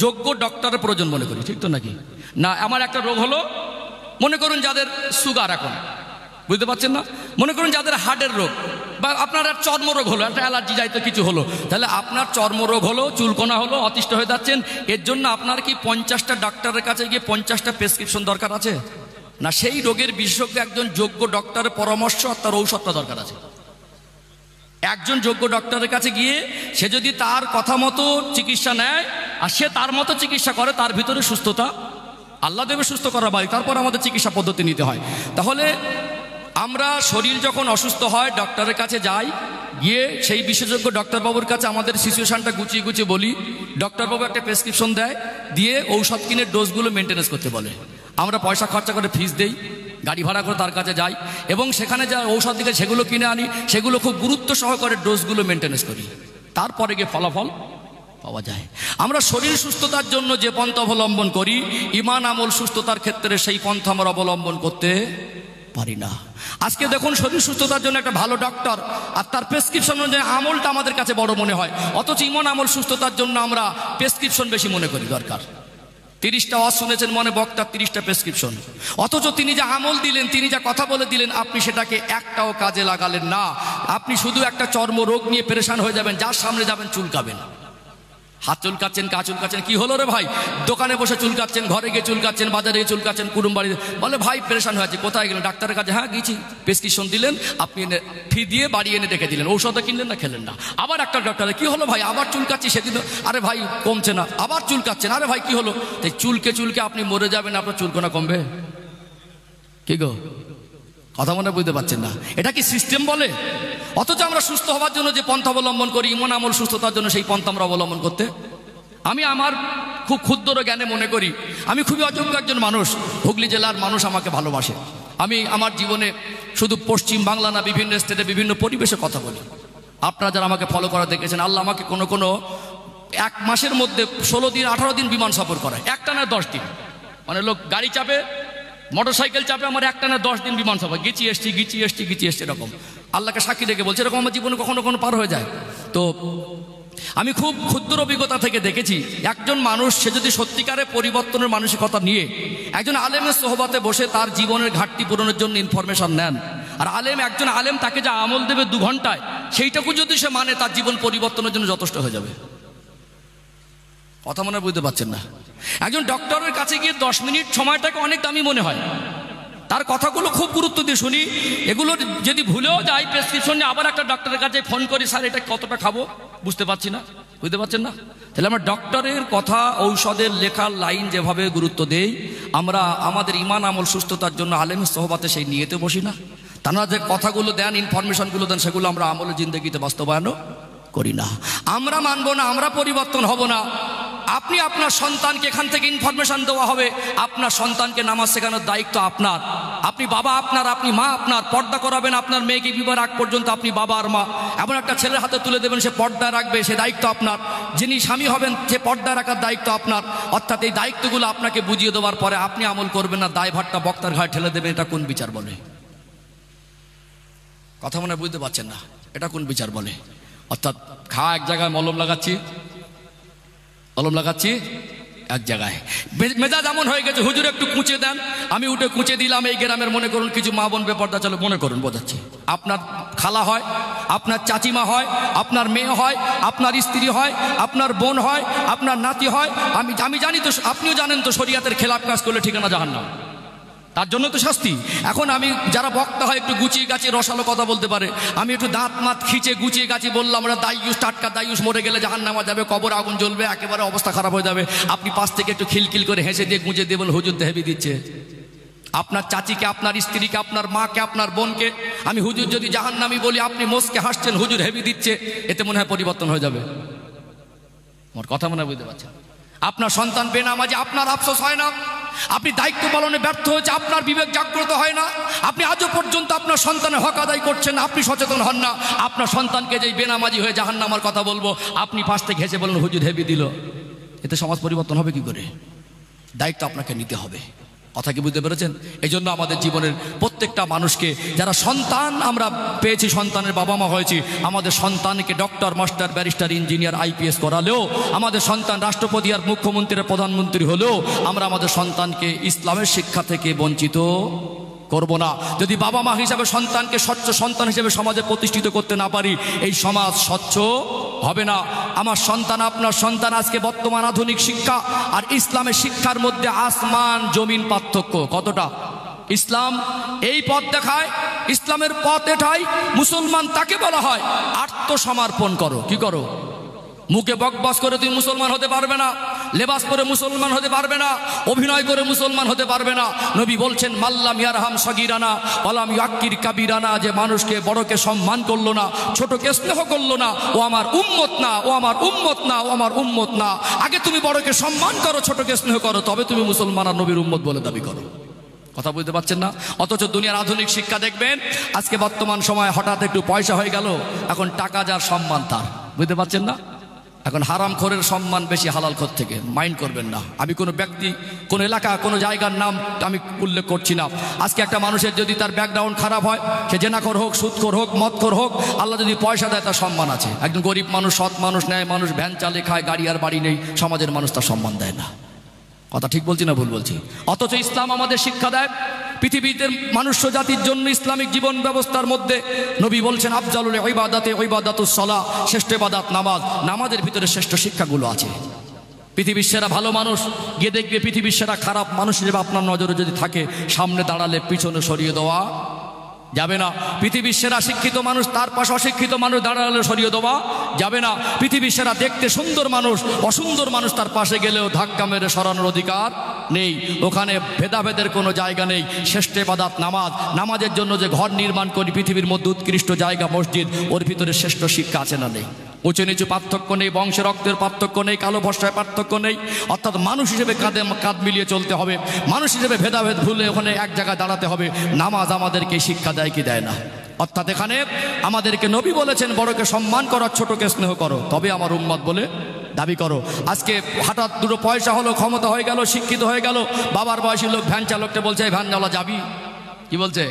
যোগ্য ডক্টরের প্রয়োজন মনে করি, ঠিক তো নাকি? না, আমার একটা রোগ হলো, মনে করুন যাদের সুগার, এখন বুঝতে পারছেন না, মনে করুন যাদের হার্টের রোগ, বা আপনার একটা চর্মরোগ হলো, একটা অ্যালার্জি যাইতে কিছু হলো, তাহলে আপনার চর্মরোগ হলো, চুলকোনা হলো, অতিষ্ঠ হয়ে যাচ্ছেন, এর জন্য আপনার কি 50টা ডাক্তারের কাছে গিয়ে 50টা প্রেসক্রিপশন দরকার আছে? না, সেই রোগের বিশেষজ্ঞ একজন যোগ্য ডক্টরের পরামর্শ আর তার ঔষধটা দরকার আছে। একজন যোগ্য ডক্টরের কাছে গিয়ে সে যদি তার কথা মতো চিকিৎসা নেয় আর সে তার মতো চিকিৎসা করে, তার ভিতরে সুস্থতা আল্লাহ দেবে, সুস্থ করার বাড়ি, তারপর আমাদের চিকিৎসা পদ্ধতি নিতে হয়। তাহলে আমরা শরীর যখন অসুস্থ হয় ডক্টরের কাছে যাই, গিয়ে সেই বিশেষজ্ঞ ডক্টরবাবুর কাছে আমাদের সিচুয়েশনটা গুছিয়ে গুছিয়ে বলি। ডক্টরবাবু একটা প্রেসক্রিপশন দেয়, দিয়ে ঔষধ কিনে ডোজগুলো মেনটেন্যান্স করতে বলে। আমরা পয়সা খরচা করে ফিস দেই, গাড়ি ভাড়া করে তার কাছে যাই, এবং সেখানে যা ঔষধ দিকে সেগুলো কিনে আনি, সেগুলো খুব গুরুত্ব সহকারে ডোজগুলো মেনটেন্যান্স করি, তারপরে গিয়ে ফলাফল পাওয়া যায়। আমরা শরীর সুস্থতার জন্য যে পন্থা অবলম্বন করি, ঈমান আমল সুস্থতার ক্ষেত্রে সেই পন্থা আমরা অবলম্বন করতে পারি না। আজকে দেখুন, শরীর সুস্থতার জন্য একটা ভালো ডক্টর আর তার প্রেসক্রিপশন অনুযায়ী আমলটা আমাদের কাছে বড় মনে হয়, অথচ ঈমান আমল সুস্থতার জন্য আমরা প্রেসক্রিপশন বেশি মনে করি দরকার। 30টা ওয়াজ শুনেছেন, মনে বক্তার 30টা প্রেসক্রিপশন, অথচ তিনি যা আমল দিলেন, তিনি যা কথা বলে দিলেন, আপনি সেটাকে একটাও কাজে লাগালেন না। আপনি শুধু একটা চর্ম রোগ নিয়ে পেরেশান হয়ে যাবেন, যার সামনে যাবেন চুলকাবেন, হাত চুলকাচ্ছেন, কা চুলকাচ্ছেন, কি হলো রে ভাই? দোকানে বসে চুলকাচ্ছেন, ঘরে গিয়ে চুলকাচ্ছেন, বাজারে গিয়ে চুলকাচ্ছেন, কুটুম বাড়িতে, বলে ভাই পেরেশান হয়েছে, কোথায় গেলেন? ডাক্তারের কাছে। হ্যাঁ গেছি, প্রেসক্রিপশন দিলেন, আপনি এনে ফি দিয়ে বাড়ি এনে রেখে দিলেন, ঔষধটা কিনলেন না, খেলেন না। আবার একটা ডক্টরে, কি হলো ভাই? আবার চুলকাচ্ছি, সেদিন আরে ভাই কমছে না, আবার চুলকাচ্ছেন, আরে ভাই কি হলো? তাই চুলকে চুলকে আপনি মরে যাবেন, আপনার চুলকোনা কমবে? কি গো, কথা মনে বুঝতে পারছেন না? এটা কি সিস্টেম বলে? অথচ আমরা সুস্থ হওয়ার জন্য যে পন্থা অবলম্বন করি, ঈমান আমল সুস্থতার জন্য, সেই পন্থা আমরা অবলম্বন করতে। আমি আমার খুব ক্ষুদ্র জ্ঞানে মনে করি আমি খুবই অযোগ্য একজন মানুষ। হুগলি জেলার মানুষ আমাকে ভালোবাসে। আমি আমার জীবনে শুধু পশ্চিম বাংলা না, বিভিন্ন স্টেটে বিভিন্ন পরিবেশে কথা বলি। আপনারা যারা আমাকে ফলো করা দেখেছেন, আল্লাহ আমাকে কোনো 1 মাসের মধ্যে 16 দিন 18 দিন বিমান সফর করায়, একটানা 10 দিন। মানে লোক গাড়ি চাপে, মোটরসাইকেল চাপে, আমার একটানা 10 দিন বিমান সফর, গেছি এসছি এরকম। আল্লাহকে সাক্ষী রেখে বলছে, এরকম আমার জীবনে কখনো পার হয়ে যায়। তো আমি খুব ক্ষুদ্র অভিজ্ঞতা থেকে দেখেছি, একজন মানুষ সে যদি সত্যিকারে পরিবর্তনের মানসিকতা নিয়ে একজন আলেমের সোহবতে বসে তার জীবনের ঘাটতি পূরণের জন্য ইনফরমেশন নেন, আর একজন আলেম তাকে যা আমল দেবে 2 ঘন্টায়, সেইটাকে যদি সে মানে, তার জীবন পরিবর্তনের জন্য যথেষ্ট হয়ে যাবে। কথা মনে বুঝতে পারছেন না? একজন ডক্টরের কাছে গিয়ে 10 মিনিট সময়টাকে অনেক দামি মনে হয়, তার কথাগুলো খুব গুরুত্ব দিয়ে শুনি। এগুলো যদি ভুলেও যাই, প্রেসক্রিপশন নিয়ে আবার একটা ডক্টরের কাছে ফোন করি, স্যার এটা কতটা খাবো, বুঝতে পারছি না, বুঝতে পারছেন না? তাহলে আমরা ডক্টরের কথা, ঔষধের লেখার লাইন যেভাবে গুরুত্ব দেই, আমরা আমাদের ঈমান আমল সুস্থতার জন্য আলেমের সোহবতে সেই নিয়েতে বসি না। তারা যে কথাগুলো দেন, ইনফরমেশনগুলো দেন, সেগুলো আমরা আমলের জিন্দগিতে বাস্তবায়নও করি না। আমরা মানব না, আমরা পরিবর্তন হব না। আপনি আপনার সন্তানকে, এখান থেকে ইনফরমেশন দেওয়া হবে, আপনার সন্তানকে নামাজ শেখানোর দায়িত্ব আপনার। আপনি বাবা আপনার, আপনি মা আপনার, পর্দা করাবেন আপনার মেয়েকে বিবাহ আগ পর্যন্ত আপনি বাবা আর মা। এমন একটা ছেলের হাতে তুলে দেবেন, সে পর্দায় রাখবে, সে দায়িত্ব আপনার। যিনি স্বামী হবেন সে পর্দায় রাখার দায়িত্ব আপনার। অর্থাৎ এই দায়িত্বগুলো আপনাকে বুঝিয়ে দেওয়ার পরে আপনি আমল করবেন না, দায়ভারটা বক্তার ঘাড়ে ঠেলে দেবেন। এটা কোন বিচার বলে? কথা মনে বুঝতে পারছেন না? এটা কোন বিচার বলে? অর্থাৎ এক জায়গায় মলম লাগাচ্ছি এক জায়গায়, মেজাজ এমন হয়ে গেছে, হুজুর একটু কুঁচে দেন, আমি উঠে কুঁচে দিলাম। এই গ্রামের মনে করুন কিছু মা বোন বেপর্দা, চলো মনে করুন, বোঝাচ্ছি, আপনার খালা হয়, আপনার চাচিমা হয়, আপনার মেয়ে হয়, আপনার স্ত্রী হয়, আপনার বোন হয়, আপনার নাতি হয়। আমি জানি তো, আপনিও জানেন তো, শরিয়াতের খেলাফ কাজ করলে ঠিকানা জাহান্নাম, তার জন্য তো শাস্তি। এখন আমি যারা বক্তা হয় একটু গুছিয়ে গাছিয়ে রসালো কথা বলতে পারে, আমি একটু দাঁত মাত খিচে গুছিয়ে গাছিয়ে বললাম, আমরা দায়ুস, টাটকা দায়ুস, মরে গেলে জাহান্নামে যাবে, কবর আগুন জ্বলবে, একেবারে অবস্থা খারাপ হয়ে যাবে। আপনি পাশ থেকে একটু খিলখিল করে হেসে দিয়ে গুঁজে দিয়ে বলেন হুজুর হেবি দিচ্ছে। আপনার চাচিকে, আপনার স্ত্রীকে, আপনার মাকে, আপনার বোনকে আমি হুজুর যদি জাহান্নামী বলি, আপনি মোসকে হাসছেন, হুজুর হেবি দিচ্ছে, এতে মনে হয় পরিবর্তন হয়ে যাবে। আমার কথা মনে হয় বুঝতে পারছেন? আপনার সন্তান বেনামাজি, আপনার আফসোস হয় না? আপনি দায়িত্ব পালনে ব্যর্থ হয়েছে, আপনার বিবেক জাগ্রত হয় না? আপনি আজও পর্যন্ত আপনার সন্তানের হক আদায় করছেন না, আপনি সচেতন হন না? আপনার সন্তানকে যেই বেনামাজি হয়ে জাহান্নামের কথা বলবো, আপনি পাশ থেকে ঘেঁষে বলেন হুজুর হেবি দিল, এতে সমাজ পরিবর্তন হবে কি করে? দায়িত্ব আপনাকে নিতে হবে। কথা কি বুঝতে পেরেছেন? এই জন্য আমাদের জীবনের প্রত্যেকটা মানুষকে, যারা সন্তান আমরা পেয়েছি, সন্তানের বাবা মা হয়েছি, আমাদের সন্তানকে doctor, master, barrister, engineer, IPS করালেও, আমাদের সন্তান রাষ্ট্রপতি আর মুখ্যমন্ত্রী, প্রধানমন্ত্রী হলেও আমরা আমাদের সন্তানকে ইসলামের শিক্ষা থেকে বঞ্চিত করব না। যদি বাবা মা হিসাবে সন্তানকে স্বচ্ছ সন্তান হিসেবে সমাজে প্রতিষ্ঠিত করতে না পারি, এই সমাজ স্বচ্ছ হবে না। আমার সন্তান, আপনার সন্তান, আজকে বর্তমান আধুনিক শিক্ষা আর ইসলামের শিক্ষার মধ্যে আসমান জমিন পার্থক্য। কতটা? ইসলাম এই পথ দেখায়, ইসলামের পথ এটাই, মুসলমান তাকে বলা হয় আত্মসমর্পণ করো। কি করো? মুখে বকবাস করে তুমি মুসলমান হতে পারবে না, লেবাস পরে মুসলমান হতে পারবে না, অভিনয় করে মুসলমান হতে পারবে না। নবী বলছেন মাল্লাম ইয়ারহাম সগীরানা ওয়ালাম ইয়াক্কির কাবীরানা, যে মানুষকে বড়কে সম্মান করলো না, ছোটকে স্নেহ করলো না, ও আমার উম্মত না, ও আমার উম্মত না, ও আমার উম্মত না। আগে তুমি বড়কে সম্মান করো, ছোটকে স্নেহ করো, তবে তুমি মুসলমান আর নবীর উম্মত বলে দাবি করো। কথা বুঝতে পারছেন না? অথচ দুনিয়ার আধুনিক শিক্ষা দেখবেন, আজকে বর্তমান সময় হঠাৎ একটু পয়সা হয়ে গেল, এখন টাকা যার সম্মান তার। বুঝতে পারছেন না? এখন হারামখোরের সম্মান বেশি হালালখোর থেকে। মাইন্ড করবেন না, আমি কোনো ব্যক্তি, কোনো এলাকা, কোনো জায়গার নাম আমি উল্লেখ করছি না। আজকে একটা মানুষের যদি তার ব্যাকগ্রাউন্ড খারাপ হয়, সে জেনাখোর হোক, সুদখোর হোক, মদখোর হোক, আল্লাহ যদি পয়সা দেয় তার সম্মান আছে। একজন গরিব মানুষ, সৎ মানুষ, ন্যায় মানুষ, ভ্যান চালে খায়, গাড়ি আর বাড়ি নেই, সমাজের মানুষ তার সম্মান দেয় না। কথা ঠিক বলছি না ভুল বলছি? অথচ ইসলাম আমাদের শিক্ষা দেয়, পৃথিবীতে মনুষ্য জাতির জন্য ইসলামিক জীবন ব্যবস্থার মধ্যে নবী বলছেন আফজালুল ইবাদাতে ইবাদাতুস সালাহ, শ্রেষ্ঠ ইবাদত নামাজ। নামাজের ভিতরে শ্রেষ্ঠ শিক্ষাগুলো আছে। পৃথিবীর সেরা ভালো মানুষ গিয়ে দেখবে, পৃথিবীর সেরা খারাপ মানুষ হিসেবে আপনার নজরে যদি থাকে, সামনে দাঁড়ালে পিছনে সরিয়ে দেওয়া যাবে না। পৃথিবীর সেরা শিক্ষিত মানুষ, তার পাশে অশিক্ষিত মানুষ দাঁড়ালে সরিয়ে দেওয়া যাবে না। পৃথিবীর সেরা দেখতে সুন্দর মানুষ, অসুন্দর মানুষ তার পাশে গেলেও ধাক্কা মেরে সরানোর অধিকার নেই। ওখানে ভেদাভেদের কোনো জায়গা নেই। শ্রেষ্ঠ ইবাদত নামাজ। নামাজের জন্য যে ঘর নির্মাণ করি, পৃথিবীর মধ্যে উৎকৃষ্ট জায়গা মসজিদ, ওর ভিতরে শ্রেষ্ঠ শিক্ষা আছে না নেই? উঁচু নিচু পার্থক্য নেই, বংশে রক্তের পার্থক্য নেই, কালো ভস্মায় পার্থক্য নেই। অর্থাৎ মানুষ হিসেবে কাঁধে কাঁধ মিলিয়ে চলতে হবে, মানুষ হিসেবে ভেদাভেদ ভুলে ওখানে এক জায়গায় দাঁড়াতে হবে। নামাজ আমাদেরকে শিক্ষা দেয় কি দেয় না? অর্থাৎ এখানে আমাদেরকে নবী বলেছেন বড়কে সম্মান করো, ছোটকে স্নেহ করো, তবে আমার উম্মত বলে দাবি করো। আজকে হঠাৎ দুটো পয়সা হলো, ক্ষমতা হয়ে গেল, শিক্ষিত হয়ে গেল, বাবার বয়সী লোক ভ্যান চালকটা বলছে ভ্যানওয়ালা যাবি, কি বলছে,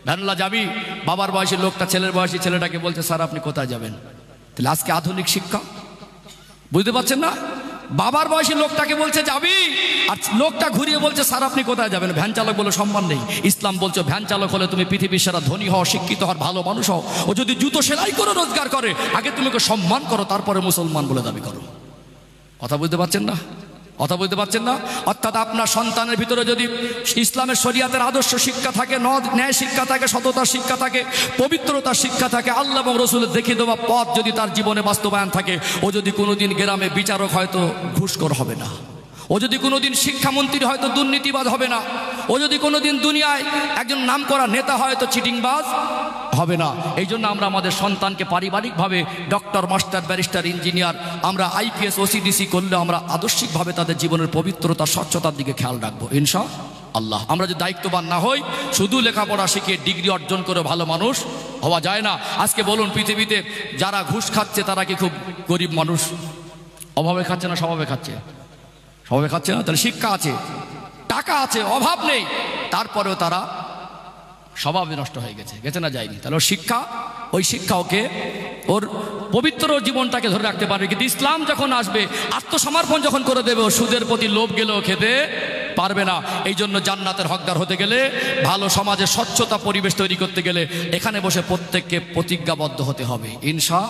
ভ্যানওয়ালা যাবি। বাবার বয়সী লোকটা ছেলের বয়সী ছেলেটাকে বলছে স্যার আপনি কোথায় যাবেন? তাহলে আজকে আধুনিক শিক্ষা, বুঝতে পারছেন না? বাবার বয়সী লোকটাকে বলছে যাবি, আর লোকটা ঘুরিয়ে বলছে স্যার আপনি কোথায় যাবেন? ভ্যান চালক বলে সম্মান নেই। ইসলাম বলছে ভ্যান চালক হলে তুমি পৃথিবীর সেরা ধনী হও, শিক্ষিত হও, ভালো মানুষ হও। ও যদি জুতো সেলাই করে রোজগার করে, আগে তুমি ওকে সম্মান করো, তারপরে মুসলমান বলে দাবি করো। কথা বুঝতে পারছেন না? কথা বুঝতে পারছেন না? অর্থাৎ আপনার সন্তানের ভিতরে যদি ইসলামের শরিয়াতের আদর্শ শিক্ষা থাকে, ন্যায় শিক্ষা থাকে, সততার শিক্ষা থাকে, পবিত্রতার শিক্ষা থাকে, আল্লাহ এবং রসুলের দেখিয়ে দেওয়া পথ যদি তার জীবনে বাস্তবায়ন থাকে, ও যদি কোনোদিন গ্রামে বিচারক হয়তো ঘুষখোর হবে না, ও যদি কোনোদিন শিক্ষামন্ত্রী হয়তো দুর্নীতিবাজ হবে না, ও যদি কোনোদিন দুনিয়ায় একজন নামকরা নেতা হয়তো চিটিংবাজ হবে না। এই জন্য আমরা আমাদের সন্তানকে পারিবারিকভাবে ডক্টর, মাস্টার, ব্যারিস্টার, ইঞ্জিনিয়ার, আমরা আইপিএস, ওসিডিসি করলে আমরা আদর্শিকভাবে তাদের জীবনের পবিত্রতা, স্বচ্ছতার দিকে খেয়াল রাখবো ইনশাআল্লাহ। আল্লাহ। আমরা যদি দায়িত্ববান না হই, শুধু লেখাপড়া শিখে ডিগ্রি অর্জন করে ভালো মানুষ হওয়া যায় না। আজকে বলুন, পৃথিবীতে যারা ঘুষ খাচ্ছে তারা কি খুব গরিব মানুষ? অভাবে খাচ্ছে না স্বভাবে খাচ্ছে? স্বভাবে খাচ্ছে না। তাহলে শিক্ষা আছে, টাকা আছে, অভাব নেই, তারপরেও তারা স্বভাবে নষ্ট হয়ে গেছে, গেছে না যায়নি। তাহলে শিক্ষা, ওই শিক্ষা ওকে ওর পবিত্র জীবনটাকে ধরে রাখতে পারবে। কিন্তু ইসলাম যখন আসবে, আত্মসমর্পণ যখন করে দেবে, ও সুদের প্রতি লোভ গেলেও খেতে পারবে না। এই জন্য জান্নাতের হকদার হতে গেলে, ভালো সমাজে স্বচ্ছতা পরিবেশ তৈরি করতে গেলে এখানে বসে প্রত্যেককে প্রতিজ্ঞাবদ্ধ হতে হবে, ইনশা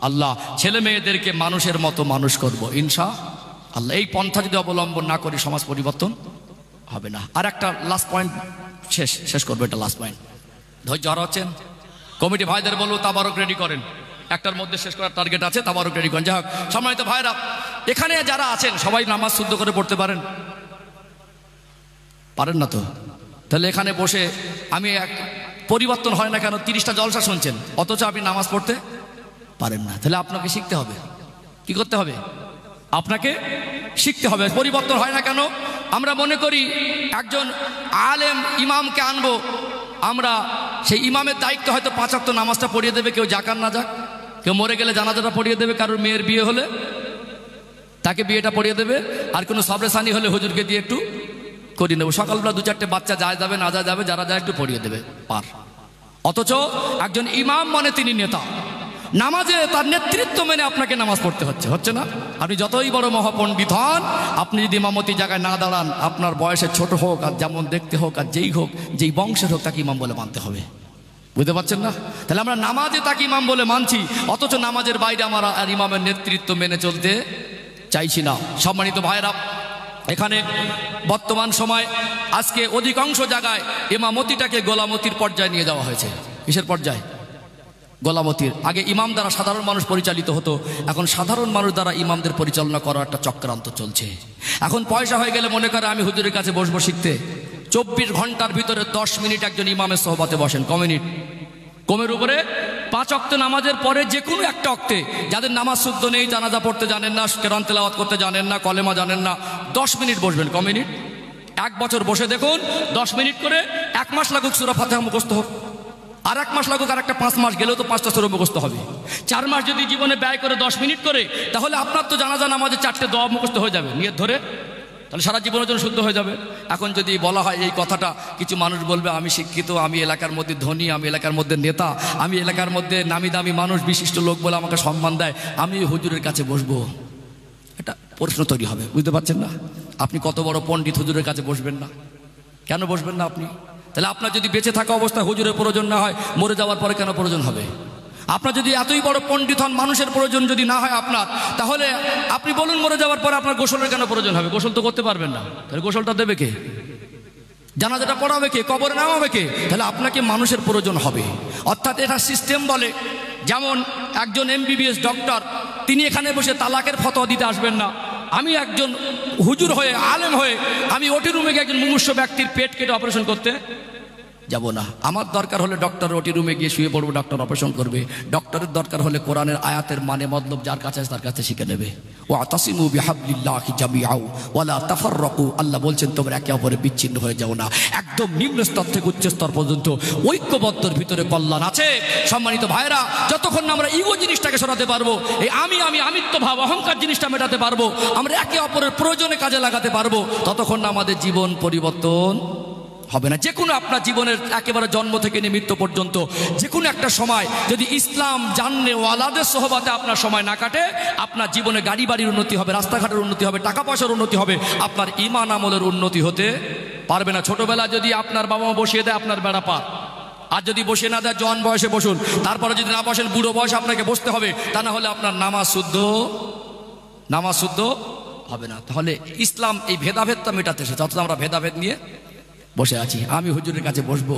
আল্লাহ। ছেলে মেয়েদেরকে মানুষের মতো মানুষ করব, ইনশা আল্লাহ। এই পন্থা যদি অবলম্বন না করি, সমাজ পরিবর্তন হবে না। আর একটা লাস্ট পয়েন্ট শেষ করবো, এটা লাস্ট পয়েন্ট। ধৈর্য হারাচ্ছেন, কমিটি ভাইদের বলবো তাবারক রেডি করেন, একটার মধ্যে শেষ করার টার্গেট আছে, তাবারক রেডি করেন। যাই হোক, সম্মানিত ভাইরা, এখানে যারা আছেন সবাই নামাজ শুদ্ধ করে পড়তে পারেন? পারেন না তো? তাহলে এখানে বসে আমি পরিবর্তন হয় না কেন? 30টা জলসা শুনছেন, অথচ আপনি নামাজ পড়তে পারেন না। তাহলে আপনাকে শিখতে হবে। কি করতে হবে? আপনাকে শিখতে হবে। পরিবর্তন হয় না কেন? আমরা মনে করি একজন আলেম ইমামকে আনবো, আমরা সেই ইমামের দায়িত্ব হয়তো 5 ওয়াক্ত নামাজটা পড়িয়ে দেবে, কেউ যাক আর না যাক, কেউ মরে গেলে জানাজাটা পড়িয়ে দেবে, কারোর মেয়ের বিয়ে হলে তাকে বিয়েটা পড়িয়ে দেবে, আর কোনো সবরেসানি হলে হুজুরকে দিয়ে একটু করিয়ে নেবো। সকালবেলা 2-4টে বাচ্চা যায় যাবে না যায় যাবে, যারা যায় একটু পড়িয়ে দেবে, পার। অথচ একজন ইমাম মানে তিনি নেতা, নামাজে তার নেতৃত্ব মেনে আপনাকে নামাজ পড়তে হচ্ছে না? আপনি যতই বড় মহাপণ্ডিত হন, আপনি যদি ইমামতি জায়গায় না দাঁড়ান, আপনার বয়সে ছোট হোক আর যেমন দেখতে হোক আর যেই হোক, যেই বংশের হোক, তাকে ইমাম বলে মানতে হবে। বুঝতে পারছেন না? তাহলে আমরা নামাজে তাকে ইমাম বলে মানছি, অথচ নামাজের বাইরে আমরা আর ইমামের নেতৃত্ব মেনে চলতে চাইছি না। সম্মানিত ভাইরা, এখানে বর্তমান সময় আজকে অধিকাংশ জায়গায় ইমামতিটাকে গোলামতির পর্যায়ে নিয়ে যাওয়া হয়েছে। কিসের পর্যায়ে? গোলামতির। আগে ইমাম দ্বারা সাধারণ মানুষ পরিচালিত হতো, এখন সাধারণ মানুষ দ্বারা ইমামদের পরিচালনা করার একটা চক্রান্ত চলছে। এখন পয়সা হয়ে গেলে মনে করে আমি হুজুরের কাছে বসবো শিখতে। 24 ঘন্টার ভিতরে 10 মিনিট একজন ইমামের সোহবতে বসেন, ক মিনিট? কমের উপরে 5 ওয়াক্ত নামাজের পরে যে কোনো একটা ওয়াক্তে, যাদের নামাজ শুদ্ধ নেই, জানাজা পড়তে জানেন না, কোরআন তেলাওয়াত করতে জানেন না, কলেমা জানেন না, 10 মিনিট বসবেন। ক মিনিট? 1 বছর বসে দেখুন, 10 মিনিট করে 1 মাস লাগুক সূরা ফাতিহা মুখস্থ হোক, আর 1 মাস লাগুক, আর একটা 5 মাস গেলেও তো 5টা সূরা মুখস্থ হবে। 4 মাস যদি জীবনে ব্যয় করে 10 মিনিট করে, তাহলে আপনার তো জানাজা নামাজে 4টে দোয়া মুখস্থ হয়ে যাবে নিয়ত ধরে, তাহলে সারা জীবনের জন্য শুদ্ধ হয়ে যাবে। এখন যদি বলা হয় এই কথাটা, কিছু মানুষ বলবে আমি শিক্ষিত, আমি এলাকার মধ্যে ধনী, আমি এলাকার মধ্যে নেতা, আমি এলাকার মধ্যে নামি দামি মানুষ, বিশিষ্ট লোক বলে আমাকে সম্মান দেয়, আমি হুজুরের কাছে বসবো। এটা প্রশ্ন তৈরি হবে। বুঝতে পারছেন না? আপনি কত বড় পণ্ডিত, হুজুরের কাছে বসবেন না? কেন বসবেন না আপনি? তাহলে আপনার যদি বেঁচে থাকা অবস্থায় হুজুরের প্রয়োজন না হয়, মরে যাওয়ার পরে কেন প্রয়োজন হবে? আপনার যদি এতই বড় পণ্ডিত হন, মানুষের প্রয়োজন যদি না হয় আপনার, তাহলে আপনি বলুন মরে যাওয়ার পরে আপনার গোসলের কেন প্রয়োজন হবে? গোসল তো করতে পারবেন না, তাহলে গোসলটা দেবে কে? জানাজাটা পড়াবে কে? কবরে নামাবে কে? তাহলে আপনাকে মানুষের প্রয়োজন হবে। অর্থাৎ এটা সিস্টেম বলে, যেমন একজন MBBS ডক্টর, তিনি এখানে বসে তালাকের ফতোয়া দিতে আসবেন না। আমি একজন হুজুর হয়ে, আলেম হয়ে, আমি ওটি রুমে গিয়ে একজন মুমূর্ষু ব্যক্তির পেট কেটে অপারেশন করতে যাব না। আমার দরকার হলে ডক্টর ওটি রুমে গিয়ে শুয়ে পড়বো, ডক্টর অপারেশন করবে। ডক্টরের দরকার হলে কোরআনের আয়াতের মানে মতলব যার কাছে আছে তার কাছে শিখে নেবে। ওয়াতাসিমু বিহাবলিল্লাহি জামিআউ ওয়ালা তাফাররাকু। আল্লাহ বলছেন তোমরা একে অপরে বিচ্ছিন্ন হয়ে যাও না। একদম নিম্ন স্তর থেকে উচ্চ স্তর পর্যন্ত ঐক্যবদ্ধর ভিতরে কল্যাণ আছে। সম্মানিত ভাইরা, যতক্ষণ না আমরা ইগো জিনিসটাকে সরাতে পারবো, এই আমিত্ব ভাব, অহংকার জিনিসটা মেটাতে পারবো, আমরা একে অপরের প্রয়োজনে কাজে লাগাতে পারবো, ততক্ষণ না আমাদের জীবন পরিবর্তন হবে না। যে কোনো আপনার জীবনের একেবারে জন্ম থেকে নিয়ে মৃত্যু পর্যন্ত যে কোনো একটা সময় যদি ইসলাম জানলে ওয়ালাদের সোহবাতে আপনার সময় না কাটে, আপনার জীবনে গাড়ি বাড়ির উন্নতি হবে, রাস্তাঘাটের উন্নতি হবে, টাকা পয়সার উন্নতি হবে, আপনার ঈমান আমলের উন্নতি হতে পারবে না। ছোটবেলা যদি আপনার বাবা মা বসিয়ে দেয় আপনার বেড়া পার, আর যদি বসে না দেয় জওয়ান বয়সে বসুন, তারপরে যদি না বসেন বুড়ো বয়সে আপনাকে বসতে হবে, তা না হলে আপনার নামাজ শুদ্ধ হবে না। তাহলে ইসলাম এই ভেদাভেদটা মেটাতে এসেছে, অথচ আমরা ভেদাভেদ নিয়ে বসে আছি। আমি হুজুরের কাছে বসবো,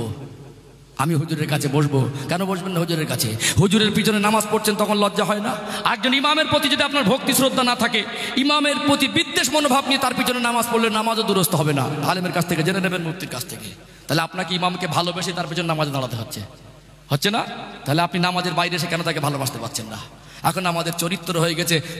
আমি হুজুরের কাছে বসবো। কেন বসবেন না হুজুরের কাছে? হুজুরের পিছনে নামাজ পড়ছেন, তখন লজ্জা হয় না? একজন ইমামের প্রতি যদি আপনার ভক্তি শ্রদ্ধা না থাকে, ইমামের প্রতি বিদ্বেষ মনোভাব নিয়ে তার পিছনে নামাজ পড়লে নামাজও দুরস্ত হবে না। আলেমের কাছ থেকে জেনে নেবেন, মুফতির কাছ থেকে। তাহলে আপনাকে ইমামকে ভালোবেসে তার পিছনে নামাজে দাঁড়াতে হচ্ছে না? তাহলে আপনি নামাজের বাইরে এসে কেন তাকে ভালোবাসতে পারছেন না? এখন আমাদের চরিত্র হয়ে গেছে